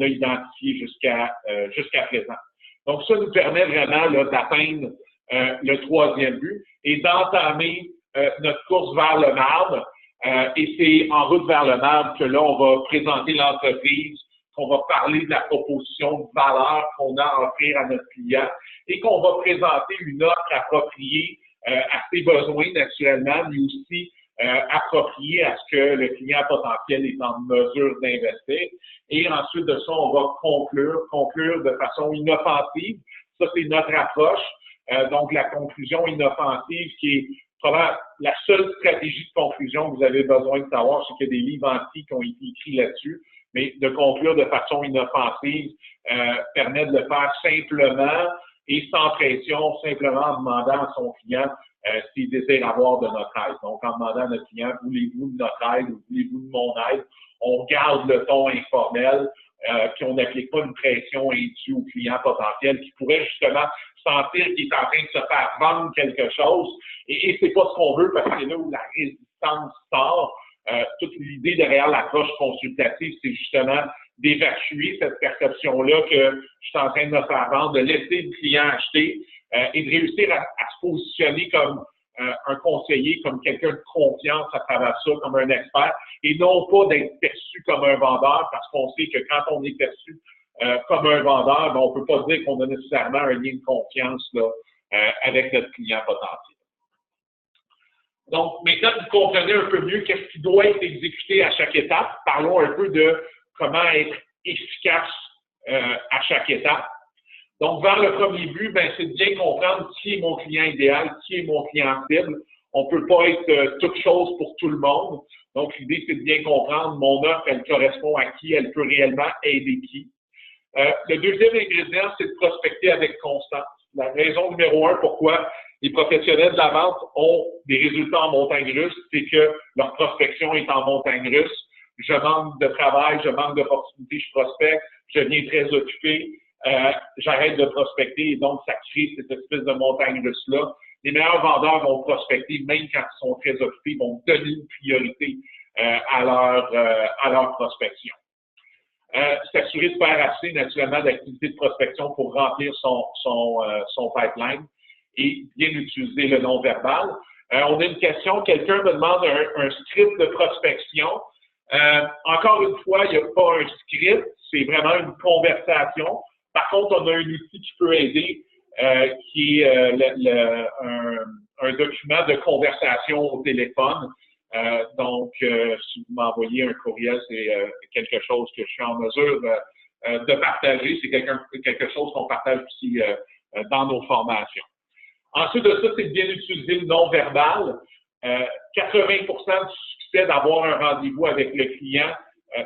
a identifiées jusqu'à présent. Donc, ça nous permet vraiment là, d'atteindre le troisième but et d'entamer notre course vers le marbre. Et c'est en route vers le marbre que là, on va présenter l'entreprise, qu'on va parler de la proposition de valeur qu'on a à offrir à notre client et qu'on va présenter une offre appropriée à ses besoins naturellement, mais aussi appropriée à ce que le client potentiel est en mesure d'investir. Et ensuite de ça, on va conclure de façon inoffensive. Ça, c'est notre approche. Donc, la conclusion inoffensive, qui est probablement la seule stratégie de conclusion que vous avez besoin de savoir, c'est qu'il y a des livres entiers qui ont été écrits là-dessus, mais de conclure de façon inoffensive permet de le faire simplement et sans pression, simplement en demandant à son client s'il désire avoir de notre aide. Donc, en demandant à notre client, voulez-vous de notre aide ou voulez-vous de mon aide? On garde le ton informel, puis on n'applique pas une pression indue au client potentiel qui pourrait justement sentir qu'il est en train de se faire vendre quelque chose. Et c'est pas ce qu'on veut parce que c'est là où la résistance sort. Toute l'idée derrière l'approche consultative, c'est justement d'évacuer cette perception-là que je suis en train de me faire vendre, de laisser le client acheter et de réussir à se positionner comme un conseiller, comme quelqu'un de confiance à travers ça, comme un expert, et non pas d'être perçu comme un vendeur, parce qu'on sait que quand on est perçu comme un vendeur, ben, on ne peut pas dire qu'on a nécessairement un lien de confiance là, avec notre client potentiel. Donc, maintenant, vous comprenez un peu mieux qu'est-ce qui doit être exécuté à chaque étape. Parlons un peu de comment être efficace à chaque étape. Donc, vers le premier but, ben, c'est de bien comprendre qui est mon client idéal, qui est mon client cible. On ne peut pas être toute chose pour tout le monde. Donc, l'idée, c'est de bien comprendre mon offre, elle correspond à qui, elle peut réellement aider qui. Le deuxième ingrédient, c'est de prospecter avec constance. La raison numéro 1 pourquoi les professionnels de la vente ont des résultats en montagne russe, c'est que leur prospection est en montagne russe. Je manque de travail, je manque d'opportunités, je prospecte, je viens très occupé, j'arrête de prospecter et donc ça crée cette espèce de montagne russe-là. Les meilleurs vendeurs vont prospecter, même quand ils sont très occupés, vont donner une priorité à leur prospection. S'assurer de faire assez naturellement d'activités de prospection pour remplir son pipeline et bien utiliser le non-verbal. On a une question, quelqu'un me demande un script de prospection. Encore une fois, il n'y a pas un script, c'est vraiment une conversation. Par contre, on a un outil qui peut aider, qui est un document de conversation au téléphone. Donc, si vous m'envoyez un courriel, c'est quelque chose que je suis en mesure de partager. C'est quelque chose qu'on partage aussi dans nos formations. Ensuite de ça, c'est de bien utiliser le non-verbal. 80% du succès d'avoir un rendez-vous avec le client,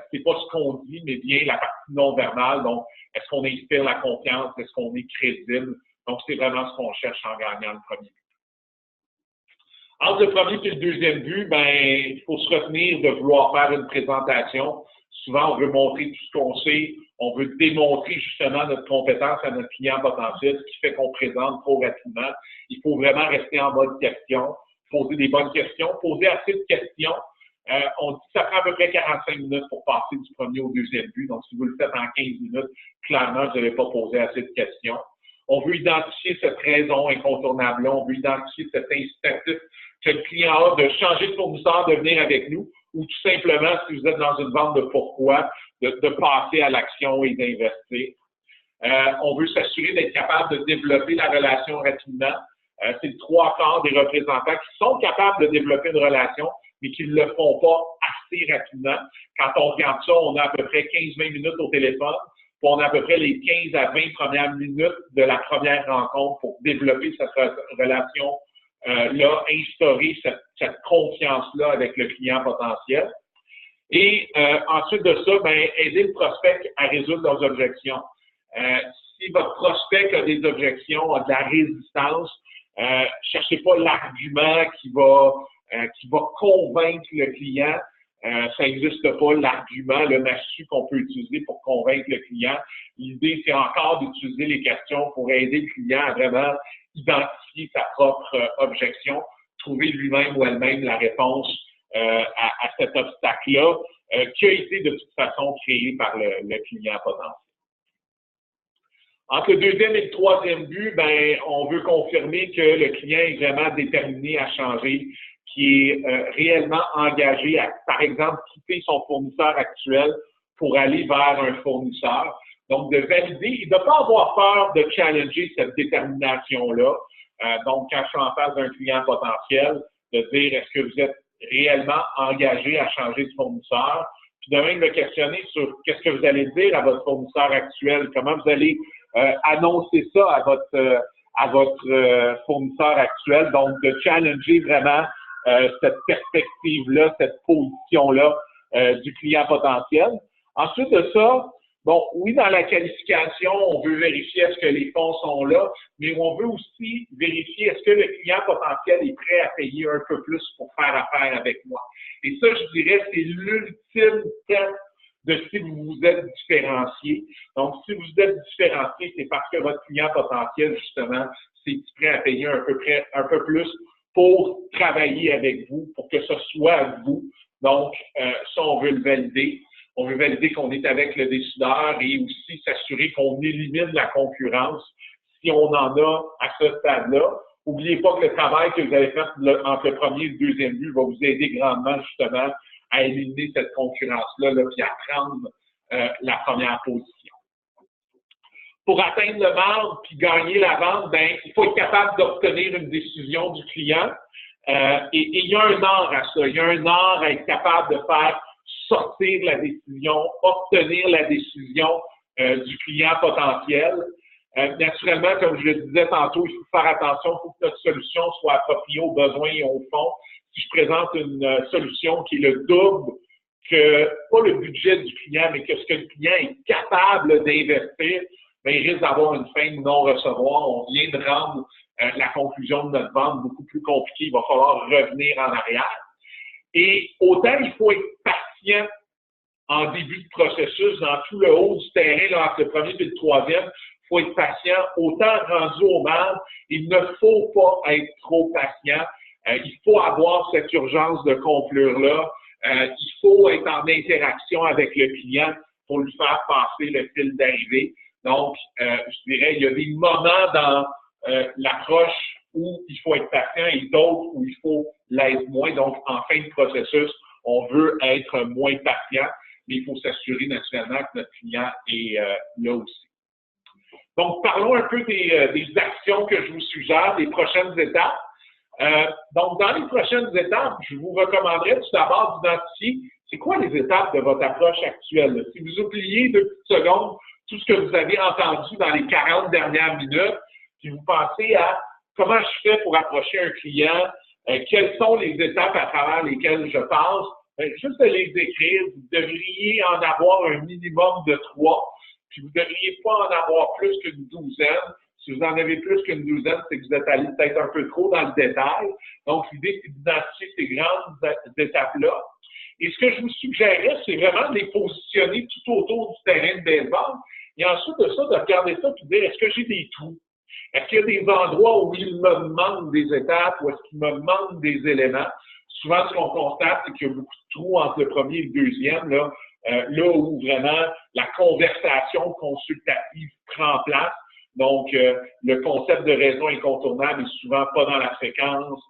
c'est pas ce qu'on dit, mais bien la partie non-verbale. Donc, est-ce qu'on inspire la confiance? Est-ce qu'on est crédible? Donc, c'est vraiment ce qu'on cherche en gagnant le premier but. Entre le premier et le deuxième but, ben, il faut se retenir de vouloir faire une présentation. Souvent, on veut montrer tout ce qu'on sait. On veut démontrer justement notre compétence à notre client potentiel, ce qui fait qu'on présente trop rapidement. Il faut vraiment rester en mode question, poser des bonnes questions, poser assez de questions. On dit que ça prend à peu près 45 minutes pour passer du premier au deuxième but. Donc, si vous le faites en 15 minutes, clairement, vous n'avez pas posé assez de questions. On veut identifier cette raison incontournable-là. On veut identifier cet incitatif que le client a de changer de fournisseur, de venir avec nous, ou tout simplement, si vous êtes dans une vente de pourquoi, de passer à l'action et d'investir. On veut s'assurer d'être capable de développer la relation rapidement. C'est le 3/4 des représentants qui sont capables de développer une relation, mais qui ne le font pas assez rapidement. Quand on regarde ça, on a à peu près 15-20 minutes au téléphone, puis on a à peu près les 15 à 20 premières minutes de la première rencontre pour développer cette relation là, instaurer cette confiance-là avec le client potentiel. Et ensuite de ça, ben, aider le prospect à résoudre leurs objections. Si votre prospect a des objections, a de la résistance, cherchez pas l'argument qui va convaincre le client. Ça n'existe pas l'argument, le massue qu'on peut utiliser pour convaincre le client. L'idée, c'est encore d'utiliser les questions pour aider le client à vraiment identifier sa propre objection, trouver lui-même ou elle-même la réponse à cet obstacle-là qui a été de toute façon créé par le client potentiel. Entre le deuxième et le troisième but, ben, on veut confirmer que le client est vraiment déterminé à changer, qui est réellement engagé à, par exemple, quitter son fournisseur actuel pour aller vers un fournisseur. Donc, de valider et de ne pas avoir peur de challenger cette détermination-là. Donc, quand je suis en face d'un client potentiel, de dire est-ce que vous êtes réellement engagé à changer de fournisseur, puis de même le questionner sur qu'est-ce que vous allez dire à votre fournisseur actuel, comment vous allez annoncer ça à votre fournisseur actuel. Donc, de challenger vraiment cette perspective-là, cette position-là du client potentiel. Ensuite de ça, bon, oui, dans la qualification, on veut vérifier est-ce que les fonds sont là, mais on veut aussi vérifier est-ce que le client potentiel est prêt à payer un peu plus pour faire affaire avec moi. Et ça, je dirais, c'est l'ultime test de si vous vous êtes différencié. Donc, si vous êtes différencié, c'est parce que votre client potentiel, justement, c'est prêt à payer un peu plus pour travailler avec vous, pour que ce soit vous. Donc, ça, on veut le valider. On veut valider qu'on est avec le décideur et aussi s'assurer qu'on élimine la concurrence si on en a à ce stade-là. N'oubliez pas que le travail que vous avez fait entre le premier et le deuxième but va vous aider grandement, justement, à éliminer cette concurrence-là, puis à prendre la première position. Pour atteindre le marbre puis gagner la vente, ben, il faut être capable d'obtenir une décision du client. Et il y a un art à ça. Il y a un art à être capable de faire sortir la décision, obtenir la décision du client potentiel. Naturellement, comme je le disais tantôt, il faut faire attention, il faut que notre solution soit appropriée aux besoins et aux fonds. Si je présente une solution qui est le double que, pas le budget du client, mais que ce que le client est capable d'investir, bien, il risque d'avoir une fin de non-recevoir. On vient de rendre la conclusion de notre vente beaucoup plus compliquée. Il va falloir revenir en arrière. Et autant il faut être patient en début de processus, dans tout le haut du terrain, là, entre le premier et le troisième, il faut être patient. Autant rendu au marbre, il ne faut pas être trop patient. Il faut avoir cette urgence de conclure-là. Il faut être en interaction avec le client pour lui faire passer le fil d'arrivée. Donc, je dirais, il y a des moments dans l'approche où il faut être patient et d'autres où il faut l'être moins. Donc, en fin de processus, on veut être moins patient, mais il faut s'assurer naturellement que notre client est là aussi. Donc, parlons un peu des actions que je vous suggère, des prochaines étapes. Donc, dans les prochaines étapes, je vous recommanderais tout d'abord d'identifier c'est quoi les étapes de votre approche actuelle. Si vous oubliez 2 petites secondes tout ce que vous avez entendu dans les 40 dernières minutes, puis vous pensez à comment je fais pour approcher un client, quelles sont les étapes à travers lesquelles je passe, juste de les écrire, vous devriez en avoir un minimum de 3, puis vous ne devriez pas en avoir plus qu'une douzaine. Si vous en avez plus qu'une douzaine, c'est que vous êtes allé peut-être un peu trop dans le détail. Donc, l'idée, c'est d'identifier ces grandes étapes-là. Et ce que je vous suggérerais, c'est vraiment de les positionner tout autour du terrain de baseball. Et ensuite de ça, de regarder ça et de dire, est-ce que j'ai des trous? Est-ce qu'il y a des endroits où il me manque des étapes ou est-ce qu'il me manque des éléments? Souvent, ce qu'on constate, c'est qu'il y a beaucoup de trous entre le premier et le deuxième, là où vraiment la conversation consultative prend place. Donc, le concept de raison incontournable est souvent pas dans la séquence.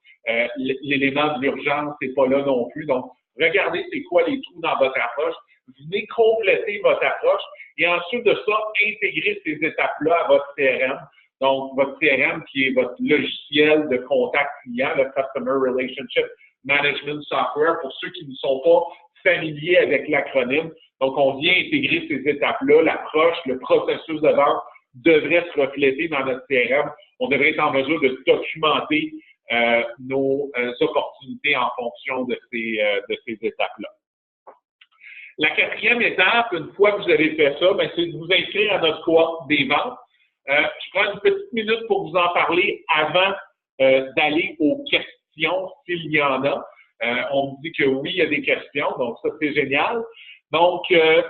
L'élément de l'urgence n'est pas là non plus. Donc, regardez c'est quoi les trous dans votre approche. Venez compléter votre approche et ensuite de ça, intégrer ces étapes-là à votre CRM. Donc, votre CRM qui est votre logiciel de contact client, le Customer Relationship Management Software, pour ceux qui ne sont pas familiers avec l'acronyme. Donc, on vient intégrer ces étapes-là, l'approche, le processus de vente devrait se refléter dans notre CRM. On devrait être en mesure de documenter nos opportunités en fonction de ces étapes-là. La 4e étape, une fois que vous avez fait ça, c'est de vous inscrire à notre cohorte des ventes. Je prends une petite minute pour vous en parler avant d'aller aux questions, s'il y en a. On me dit que oui, il y a des questions, donc ça, c'est génial. Donc,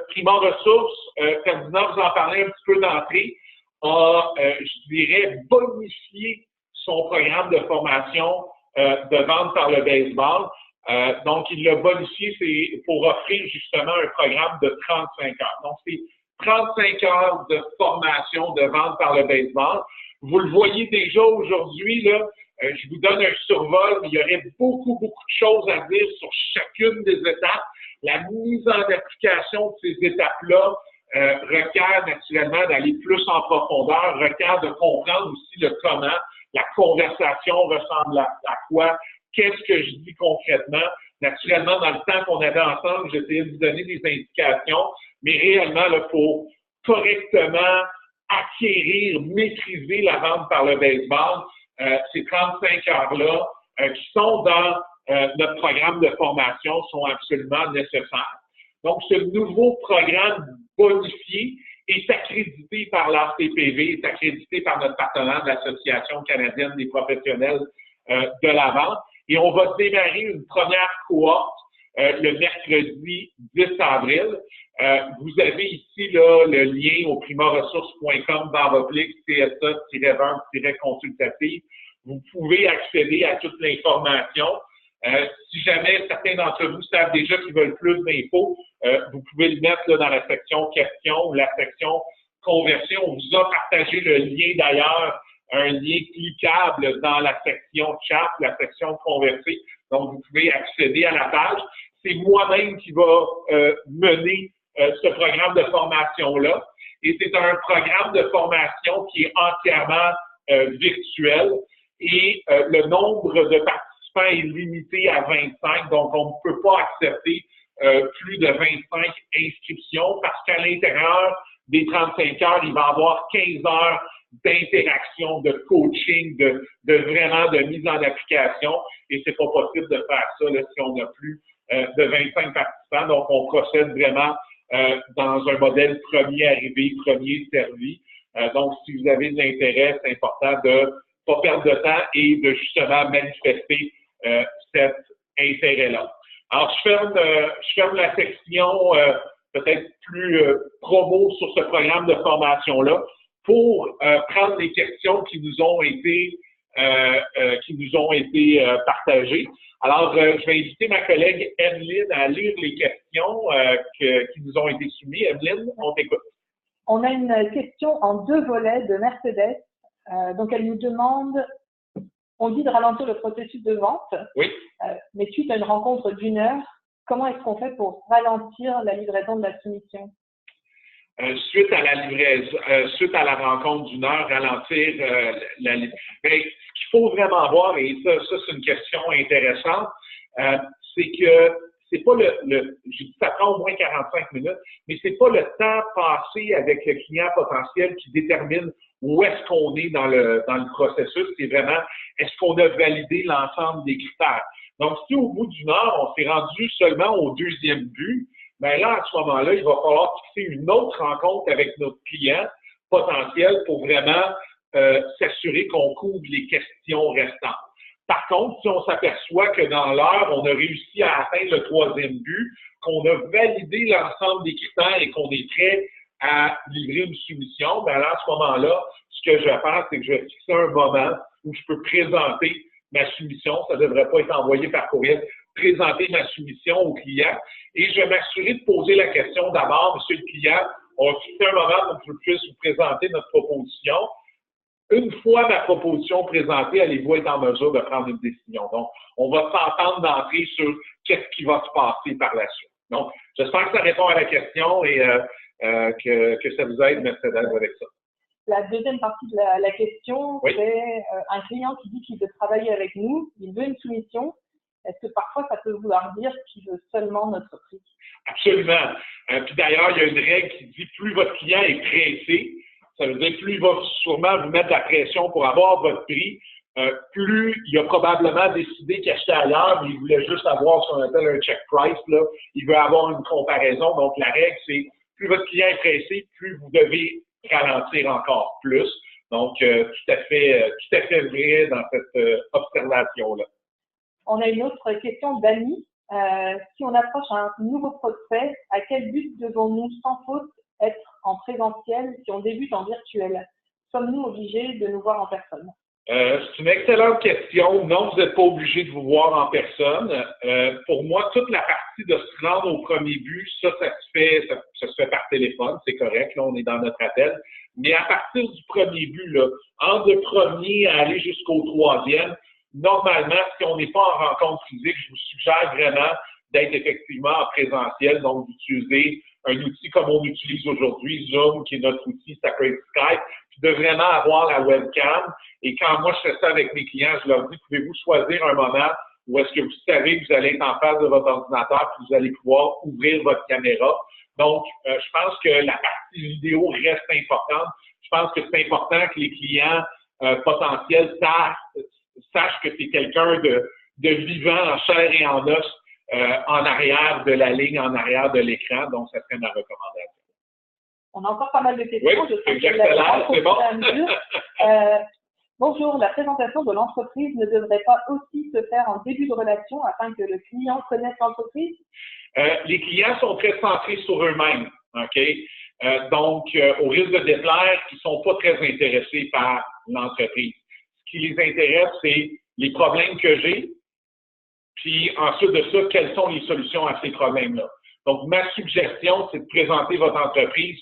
Primor Ressources, Ferdinand vous en parlait un petit peu d'entrée, a, je dirais, bonifié son programme de formation de vente par le baseball. Donc, il l'a bonifié pour offrir justement un programme de 35 heures. Donc, c'est 35 heures de formation de vente par le baseball. Vous le voyez déjà aujourd'hui, là, je vous donne un survol, mais il y aurait beaucoup de choses à dire sur chacune des étapes. La mise en application de ces étapes-là requiert naturellement d'aller plus en profondeur, requiert de comprendre aussi le comment, la conversation ressemble à quoi, qu'est-ce que je dis concrètement. Naturellement, dans le temps qu'on avait ensemble, j'essayais de vous donner des indications, mais réellement, il faut correctement acquérir, maîtriser la vente par le baseball, ces 35 heures-là qui sont dans notre programme de formation sont absolument nécessaires. Donc, ce nouveau programme bonifié est accrédité par l'ACPV, est accrédité par notre partenaire de l'Association canadienne des professionnels de la vente. Et on va démarrer une première cohorte le mercredi 10 avril. Vous avez ici là, le lien au primaressources.com/CSA-vente-consultative. Vous pouvez accéder à toute l'information. Si jamais certains d'entre vous savent déjà qu'ils veulent plus d'infos, vous pouvez le mettre là, dans la section questions ou la section conversion. On vous a partagé le lien d'ailleurs, un lien cliquable dans la section chat, la section converser. Donc, vous pouvez accéder à la page. C'est moi-même qui va mener ce programme de formation-là. Et c'est un programme de formation qui est entièrement virtuel. Et le nombre de participants est limité à 25, donc on ne peut pas accepter plus de 25 inscriptions parce qu'à l'intérieur des 35 heures, il va y avoir 15 heures d'interaction, de coaching, de vraiment de mise en application et c'est pas possible de faire ça là, si on n'a plus de 25 participants. Donc, on procède vraiment dans un modèle premier arrivé, premier servi. Donc, si vous avez de l'intérêt, c'est important de pas perdre de temps et de justement manifester cet intérêt-là. Alors, je ferme la section peut-être plus promo sur ce programme de formation-là pour prendre les questions qui nous ont été partagées. Alors, je vais inviter ma collègue Evelyne à lire les questions qui nous ont été soumises. Evelyne, on t'écoute. On a une question en 2 volets de Mercedes. Donc, elle nous demande, on dit de ralentir le processus de vente, oui. Mais suite à une rencontre d'1 heure, comment est-ce qu'on fait pour ralentir la livraison de la soumission? Suite à la rencontre d'1 heure, ralentir la livraison. Ce qu'il faut vraiment voir, et ça c'est une question intéressante, c'est que c'est pas j'ai dit ça prend au moins 45 minutes, mais c'est pas le temps passé avec le client potentiel qui détermine où est-ce qu'on est dans le processus, c'est vraiment est-ce qu'on a validé l'ensemble des critères. Donc, si au bout d'1 heure, on s'est rendu seulement au 2e but, bien là, à ce moment-là, il va falloir fixer une autre rencontre avec notre client potentiel pour vraiment s'assurer qu'on couvre les questions restantes. Par contre, si on s'aperçoit que dans l'heure, on a réussi à atteindre le 3e but, qu'on a validé l'ensemble des critères et qu'on est prêt à livrer une soumission, bien là, à ce moment-là, ce que je vais faire, c'est que je vais fixer un moment où je peux présenter ma soumission. Ça ne devrait pas être envoyé par courriel. Présenter ma soumission au client et je vais m'assurer de poser la question d'abord, monsieur le client, on va fixer un moment pour que je puisse vous présenter notre proposition. Une fois ma proposition présentée, allez-vous être en mesure de prendre une décision. Donc, on va s'entendre d'entrée sur qu'est-ce qui va se passer par la suite. Donc, j'espère que ça répond à la question et que ça vous aide, Mercedes, avec ça. La deuxième partie de la question, oui. C'est un client qui dit qu'il veut travailler avec nous, il veut une soumission. Est-ce que parfois, ça peut vouloir dire qu'il veut seulement notre prix? Absolument. Puis d'ailleurs, il y a une règle qui dit plus votre client est pressé, ça veut dire plus il va sûrement vous mettre de la pression pour avoir votre prix, plus il a probablement décidé qu'il achetait ailleurs, mais il voulait juste avoir ce qu'on appelle un check price, là. Il veut avoir une comparaison. Donc, la règle, c'est plus votre client est pressé, plus vous devez ralentir encore plus. Donc, tout à fait vrai dans cette observation-là. On a une autre question d'Annie. Si on approche un nouveau prospect, à quel but devons-nous sans faute être en présentiel si on débute en virtuel? Sommes-nous obligés de nous voir en personne? C'est une excellente question. Non, vous n'êtes pas obligé de vous voir en personne. Pour moi, toute la partie de se rendre au premier but, ça se fait par téléphone, c'est correct. Là, on est dans notre appel. Mais à partir du premier but, là, entre le premier à aller jusqu'au 3e, normalement, si on n'est pas en rencontre physique, je vous suggère vraiment d'être effectivement en présentiel, donc d'utiliser un outil comme on utilise aujourd'hui, Zoom, qui est notre outil, ça peut être Skype, puis de vraiment avoir la webcam. Et quand moi, je fais ça avec mes clients, je leur dis, pouvez-vous choisir un moment où est-ce que vous savez que vous allez être en face de votre ordinateur, puis vous allez pouvoir ouvrir votre caméra. Donc, je pense que la partie vidéo reste importante. Je pense que c'est important que les clients potentiels sachent que c'est quelqu'un de vivant en chair et en os en arrière de la ligne, en arrière de l'écran. Donc, ça serait ma recommandation. On a encore pas mal de questions. Oui, c'est bon. Bonjour, la présentation de l'entreprise ne devrait pas aussi se faire en début de relation afin que le client connaisse l'entreprise? Les clients sont très centrés sur eux-mêmes. OK? Donc, au risque de déplaire, ils ne sont pas très intéressés par l'entreprise. Ce qui les intéresse, c'est les problèmes que j'ai, puis ensuite de ça, quelles sont les solutions à ces problèmes-là. Donc, ma suggestion, c'est de présenter votre entreprise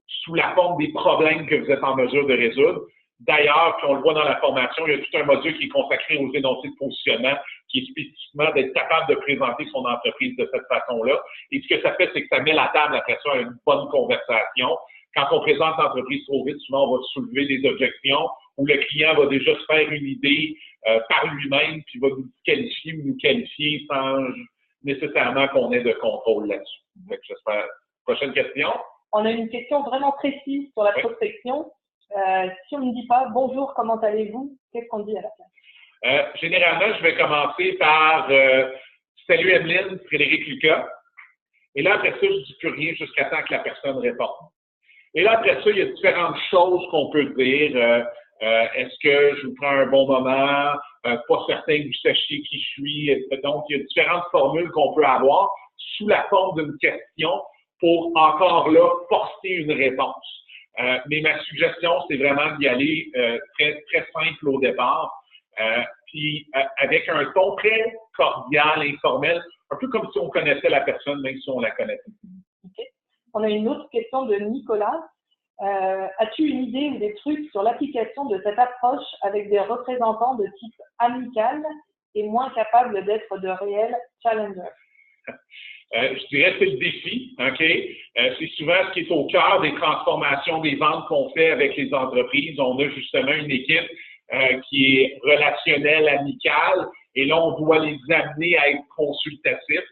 sous la forme des problèmes que vous êtes en mesure de résoudre. D'ailleurs, puis on le voit dans la formation, il y a tout un module qui est consacré aux énoncés de positionnement, qui est spécifiquement d'être capable de présenter son entreprise de cette façon-là. Et ce que ça fait, c'est que ça met la table après ça à une bonne conversation. Quand on présente l'entreprise trop vite, souvent on va soulever des objections où le client va déjà se faire une idée par lui-même, puis va nous qualifier ou nous qualifier sans nécessairement qu'on ait de contrôle là-dessus. Donc, j'espère. Prochaine question. On a une question vraiment précise sur la prospection. Si on ne dit pas « Bonjour, comment allez-vous », qu'est-ce qu'on dit à la place? Généralement, je vais commencer par « Salut Emeline, Frédéric Lucas ». Et là, après ça, je ne dis plus rien jusqu'à temps que la personne réponde. Et là, après ça, il y a différentes choses qu'on peut dire. Est-ce que je vous prends un bon moment? Pas certain que vous sachiez qui je suis. Donc, il y a différentes formules qu'on peut avoir sous la forme d'une question pour encore là porter une réponse. Mais ma suggestion, c'est vraiment d'y aller très, très simple au départ, puis avec un ton très cordial, informel, un peu comme si on connaissait la personne, même si on la connaissait. Okay. On a une autre question de Nicolas. As-tu une idée ou des trucs sur l'application de cette approche avec des représentants de type amical et moins capables d'être de réels challengers? Je dirais que c'est le défi, OK? C'est souvent ce qui est au cœur des transformations des ventes qu'on fait avec les entreprises. On a justement une équipe qui est relationnelle, amicale, et là, on doit les amener à être consultatifs.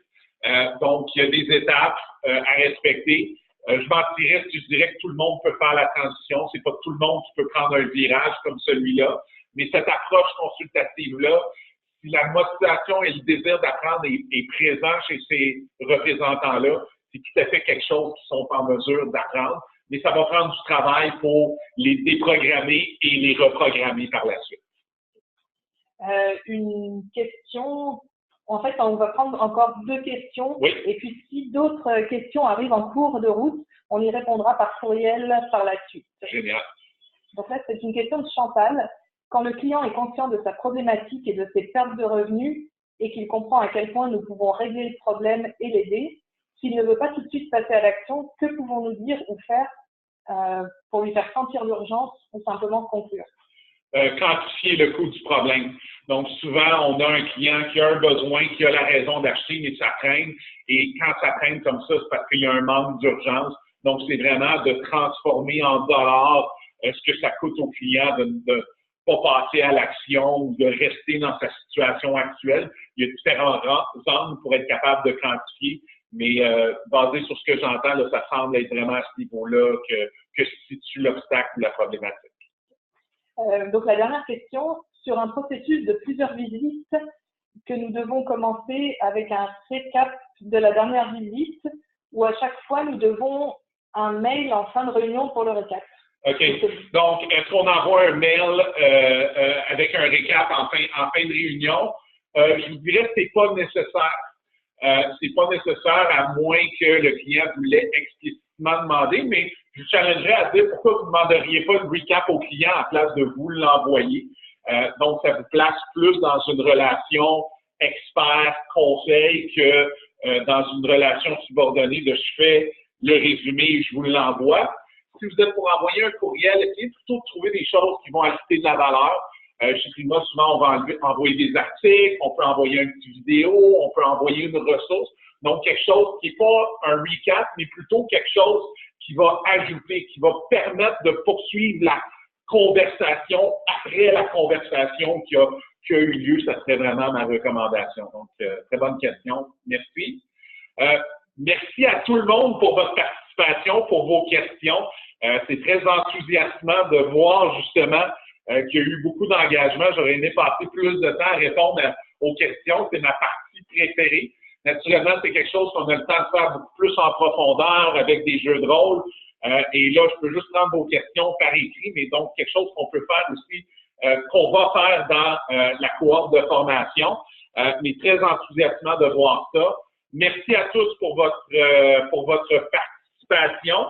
Donc, il y a des étapes à respecter. Je mentirais si je dirais que tout le monde peut faire la transition. C'est pas tout le monde qui peut prendre un virage comme celui-là. Mais cette approche consultative-là, si la motivation et le désir d'apprendre est présent chez ces représentants-là, c'est tout à fait quelque chose qu'ils sont en mesure d'apprendre. Mais ça va prendre du travail pour les déprogrammer et les reprogrammer par la suite. Une question, en fait, on va prendre encore 2 questions. Oui. Et puis, si d'autres questions arrivent en cours de route, on y répondra par courriel par la suite. Génial. Donc là, c'est une question de Chantal. Quand le client est conscient de sa problématique et de ses pertes de revenus et qu'il comprend à quel point nous pouvons régler le problème et l'aider, s'il ne veut pas tout de suite passer à l'action, que pouvons-nous dire ou faire pour lui faire sentir l'urgence ou simplement conclure? Quantifier le coût du problème. Donc, souvent, on a un client qui a un besoin, qui a la raison d'acheter, mais ça traîne. Et quand ça traîne comme ça, c'est parce qu'il y a un manque d'urgence. Donc, c'est vraiment de transformer en dollars ce que ça coûte au client de pas passer à l'action ou de rester dans sa situation actuelle. Il y a différents angles pour être capable de quantifier, mais basé sur ce que j'entends, là, ça semble être vraiment à ce niveau-là que se situe l'obstacle ou la problématique. Donc, la dernière question, sur un processus de plusieurs visites que nous devons commencer avec un récap de la dernière visite où à chaque fois, nous devons un mail en fin de réunion pour le récap. OK. Donc, est-ce qu'on envoie un mail avec un récap en fin de réunion? Je vous dirais que c'est pas nécessaire. C'est pas nécessaire à moins que le client vous l'ait explicitement demandé, mais je vous challengerais à dire pourquoi vous ne demanderiez pas une recap au client à place de vous l'envoyer. Donc, ça vous place plus dans une relation expert-conseil que dans une relation subordonnée de je fais le résumé et je vous l'envoie. Si vous êtes pour envoyer un courriel, essayez plutôt de trouver des choses qui vont ajouter de la valeur. Chez Prima, souvent, on va envoyer des articles, on peut envoyer une petite vidéo, on peut envoyer une ressource. Donc, quelque chose qui n'est pas un recap, mais plutôt quelque chose qui va ajouter, qui va permettre de poursuivre la conversation après la conversation qui a eu lieu. Ça serait vraiment ma recommandation. Donc, très bonne question. Merci. Merci à tout le monde pour votre participation, pour vos questions. C'est très enthousiasmant de voir justement qu'il y a eu beaucoup d'engagement. J'aurais aimé passer plus de temps à répondre aux questions. C'est ma partie préférée. Naturellement, c'est quelque chose qu'on a le temps de faire beaucoup plus en profondeur avec des jeux de rôle. Et là, je peux juste prendre vos questions par écrit, mais donc quelque chose qu'on peut faire aussi, qu'on va faire dans la cohorte de formation. Mais très enthousiasmant de voir ça. Merci à tous pour votre participation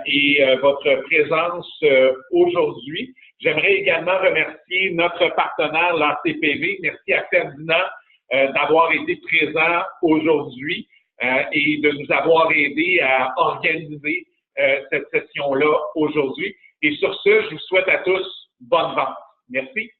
et votre présence aujourd'hui. J'aimerais également remercier notre partenaire, l'ACPV. Merci à Ferdinand d'avoir été présent aujourd'hui et de nous avoir aidé à organiser cette session-là aujourd'hui. Et sur ce, je vous souhaite à tous bonne vente. Merci.